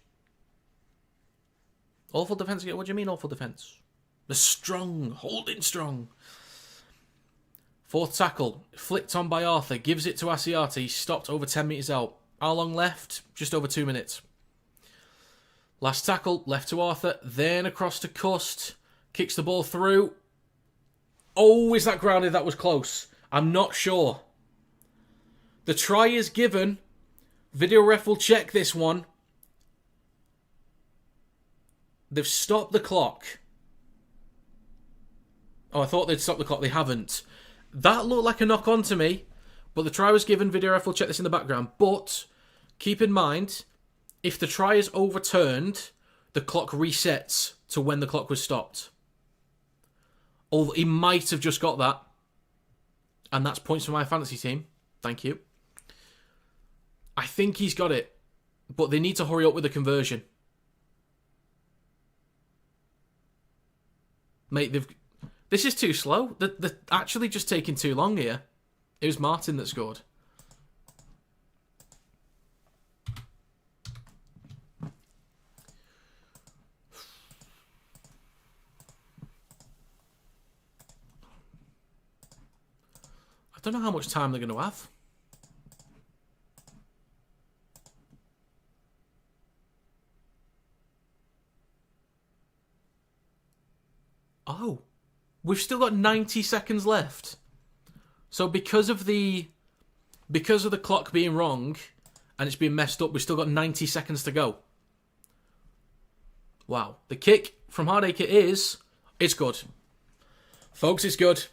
Awful defence again. What do you mean awful defence? The strong. Holding strong. 4th tackle. Flicked on by Arthur. Gives it to Asiata. He's stopped over 10 metres out. How long left? Just over 2 minutes. Last tackle. Left to Arthur. Then across to Cust. Kicks the ball through. Oh, is that grounded? That was close. I'm not sure. The try is given. Video ref will check this one. They've stopped the clock. Oh, I thought they'd stop the clock. They haven't. That looked like a knock on to me, but the try was given. Video ref will check this in the background. But keep in mind, if the try is overturned, the clock resets to when the clock was stopped. Although he might have just got that. And that's points for my fantasy team. Thank you. I think he's got it. But they need to hurry up with the conversion. Mate, this is too slow. They're actually just taking too long here. It was Martin that scored. I don't know how much time they're going to have. Oh, we've still got 90 seconds left. So because of the clock being wrong and it's being messed up, we've still got 90 seconds to go. Wow. The kick from Hardacre it's good. Folks, it's good.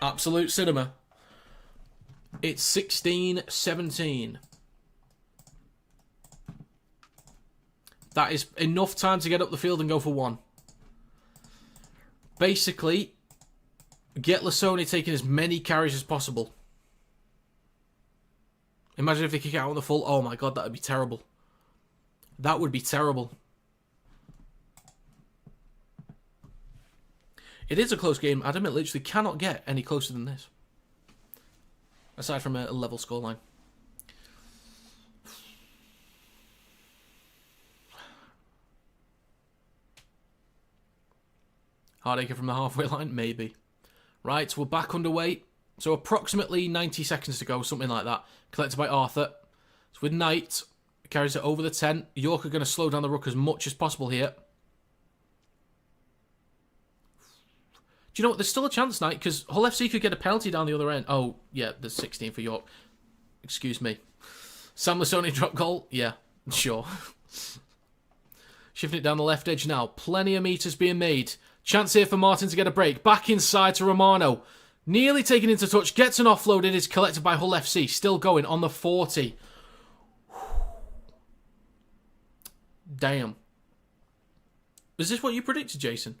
Absolute cinema. It's 16-17. That is enough time to get up the field and go for one. Basically, get Lasoni taking as many carries as possible. Imagine if they kick out on the full. Oh my god, that would be terrible. That would be terrible. It is a close game, Adam. It literally cannot get any closer than this. Aside from a level scoreline. Hardacre from the halfway line? Maybe. Right, we're back underway. So approximately 90 seconds to go, something like that. Collected by Arthur. So with Knight, carries it over the 10. York are going to slow down the ruck as much as possible here. Do you know what? There's still a chance, Knight, because Hull FC could get a penalty down the other end. Oh, yeah, there's 16 for York. Excuse me. Sam Lasoni drop goal? Yeah, sure. Shifting it down the left edge now. Plenty of meters being made. Chance here for Martin to get a break. Back inside to Romano. Nearly taken into touch. Gets an offload. It is collected by Hull FC. Still going on the 40. Damn. Is this what you predicted, Jason?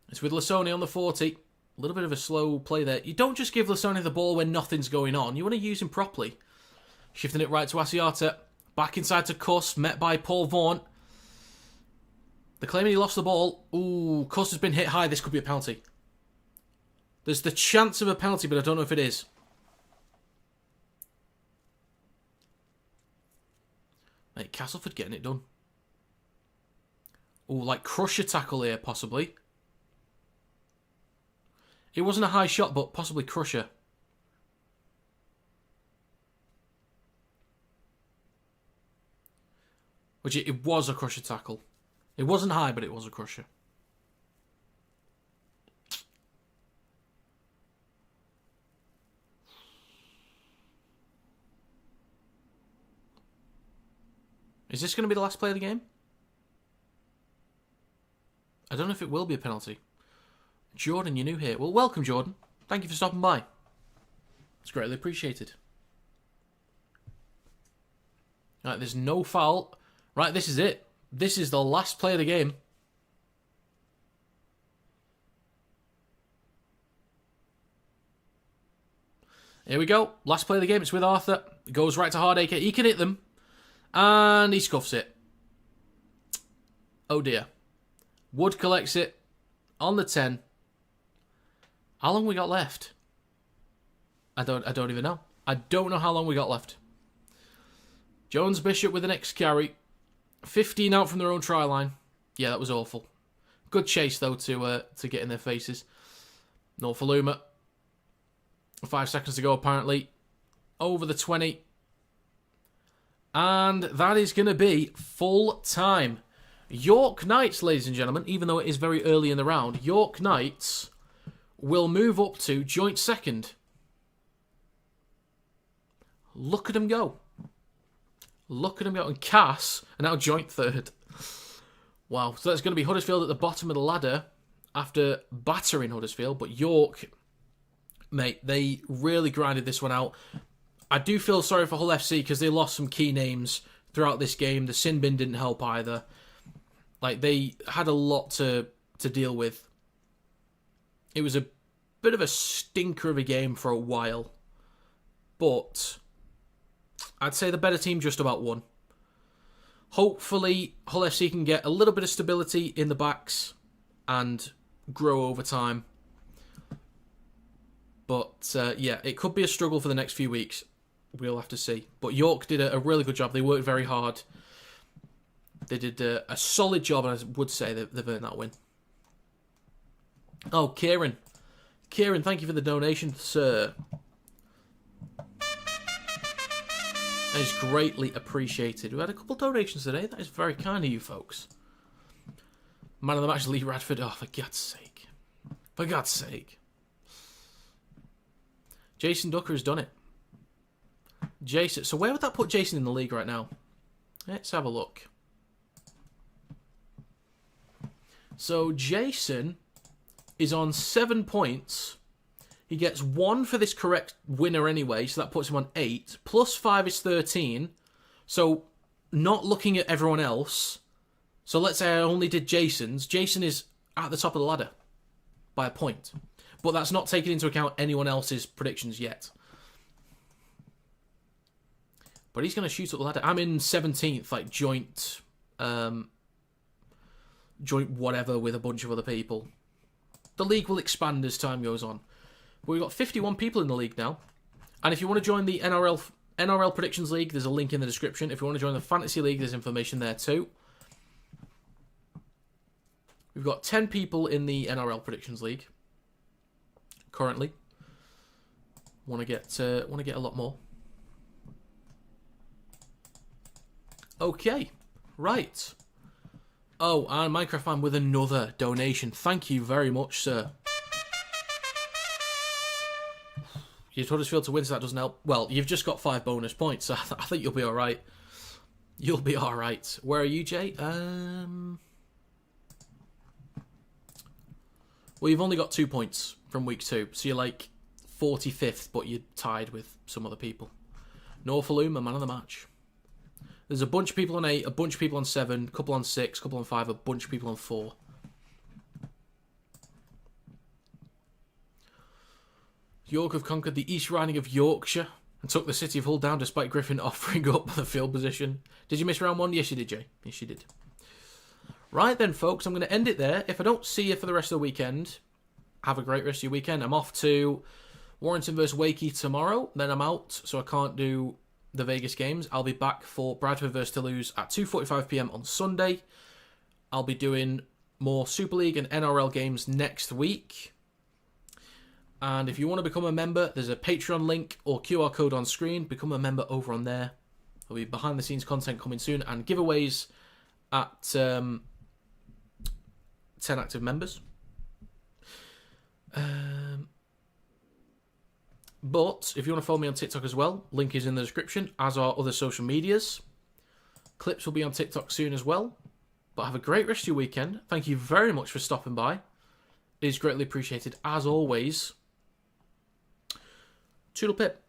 It's with Lasoni on the 40. A little bit of a slow play there. You don't just give Lasoni the ball when nothing's going on. You want to use him properly. Shifting it right to Asiata. Back inside to Kuss. Met by Paul Vaughan. They're claiming he lost the ball. Ooh, Kuss has been hit high. This could be a penalty. There's the chance of a penalty, but I don't know if it is. Mate, Castleford getting it done. Ooh, like crusher tackle here, possibly. It wasn't a high shot, but possibly crusher. Which it was a crusher tackle. It wasn't high, but it was a crusher. Is this going to be the last play of the game? I don't know if it will be a penalty. Jordan, you're new here. Well, welcome, Jordan. Thank you for stopping by. It's greatly appreciated. Right, there's no foul. Right, this is it. This is the last play of the game. Here we go. Last play of the game. It's with Arthur. It goes right to Hardacre. He can hit them. And he scuffs it. Oh dear. Wood collects it. On the 10. How long we got left? I don't even know. I don't know how long we got left. Jones Bishop with the next carry. 15 out from their own try line. Yeah, that was awful. Good chase, though, to get in their faces. Norfoluma. 5 seconds to go, apparently. Over the 20. And that is going to be full time. York Knights, ladies and gentlemen, even though it is very early in the round, York Knights will move up to joint second. Look at them go. Look at them go. And Cass are now joint third. Wow, so that's going to be Huddersfield at the bottom of the ladder after battering Huddersfield. But York, mate, they really grinded this one out. I do feel sorry for Hull FC because they lost some key names throughout this game. The sin bin didn't help either. Like, they had a lot to deal with. It was a bit of a stinker of a game for a while. But I'd say the better team just about won. Hopefully, Hull FC can get a little bit of stability in the backs and grow over time. But, yeah, it could be a struggle for the next few weeks. We'll have to see. But York did a really good job. They worked very hard. They did a solid job, and I would say they've earned that win. Oh, Kieran. Kieran, thank you for the donation, sir. That is greatly appreciated. We had a couple of donations today. That is very kind of you folks. Man of the match, Lee Radford. Oh, for God's sake. For God's sake. Jason Ducker has done it. Jason. So where would that put Jason in the league right now? Let's have a look. So Jason is on 7 points. He gets 1 for this correct winner anyway, so that puts him on 8. Plus 5 is 13. So, not looking at everyone else. So, let's say I only did Jason's. Jason is at the top of the ladder by a point. But that's not taking into account anyone else's predictions yet. But he's going to shoot up the ladder. I'm in 17th, like joint whatever with a bunch of other people. The league will expand as time goes on. We've got 51 people in the league now. And if you want to join the NRL Predictions League, there's a link in the description. If you want to join the Fantasy League, there's information there too. We've got 10 people in the NRL Predictions League currently. Want to get a lot more. Okay, right. Oh, and Minecraft Man with another donation. Thank you very much, sir. You've Huddersfield to win, so that doesn't help. Well, you've just got 5 bonus points, so I think you'll be alright. You'll be alright. Where are you, Jay? Well, you've only got 2 points from week 2, so you're like 45th, but you're tied with some other people. Northaloom, a man of the match. There's a bunch of people on 8, a bunch of people on 7, a couple on 6, a couple on 5, a bunch of people on 4. York have conquered the East Riding of Yorkshire and took the city of Hull down despite Griffin offering up the field position. Did you miss round 1? Yes, you did, Jay. Yes, you did. Right then, folks, I'm going to end it there. If I don't see you for the rest of the weekend, have a great rest of your weekend. I'm off to Warrington vs Wakey tomorrow. Then I'm out, so I can't do the Vegas games. I'll be back for Bradford vs Toulouse at 2:45 PM on Sunday. I'll be doing more Super League and NRL games next week. And if you want to become a member, there's a Patreon link or QR code on screen. Become a member over on there. There'll be behind the scenes content coming soon and giveaways at 10 active members. But if you want to follow me on TikTok as well, link is in the description, as are other social medias. Clips will be on TikTok soon as well. But have a great rest of your weekend. Thank you very much for stopping by. It is greatly appreciated as always. Toodle pip.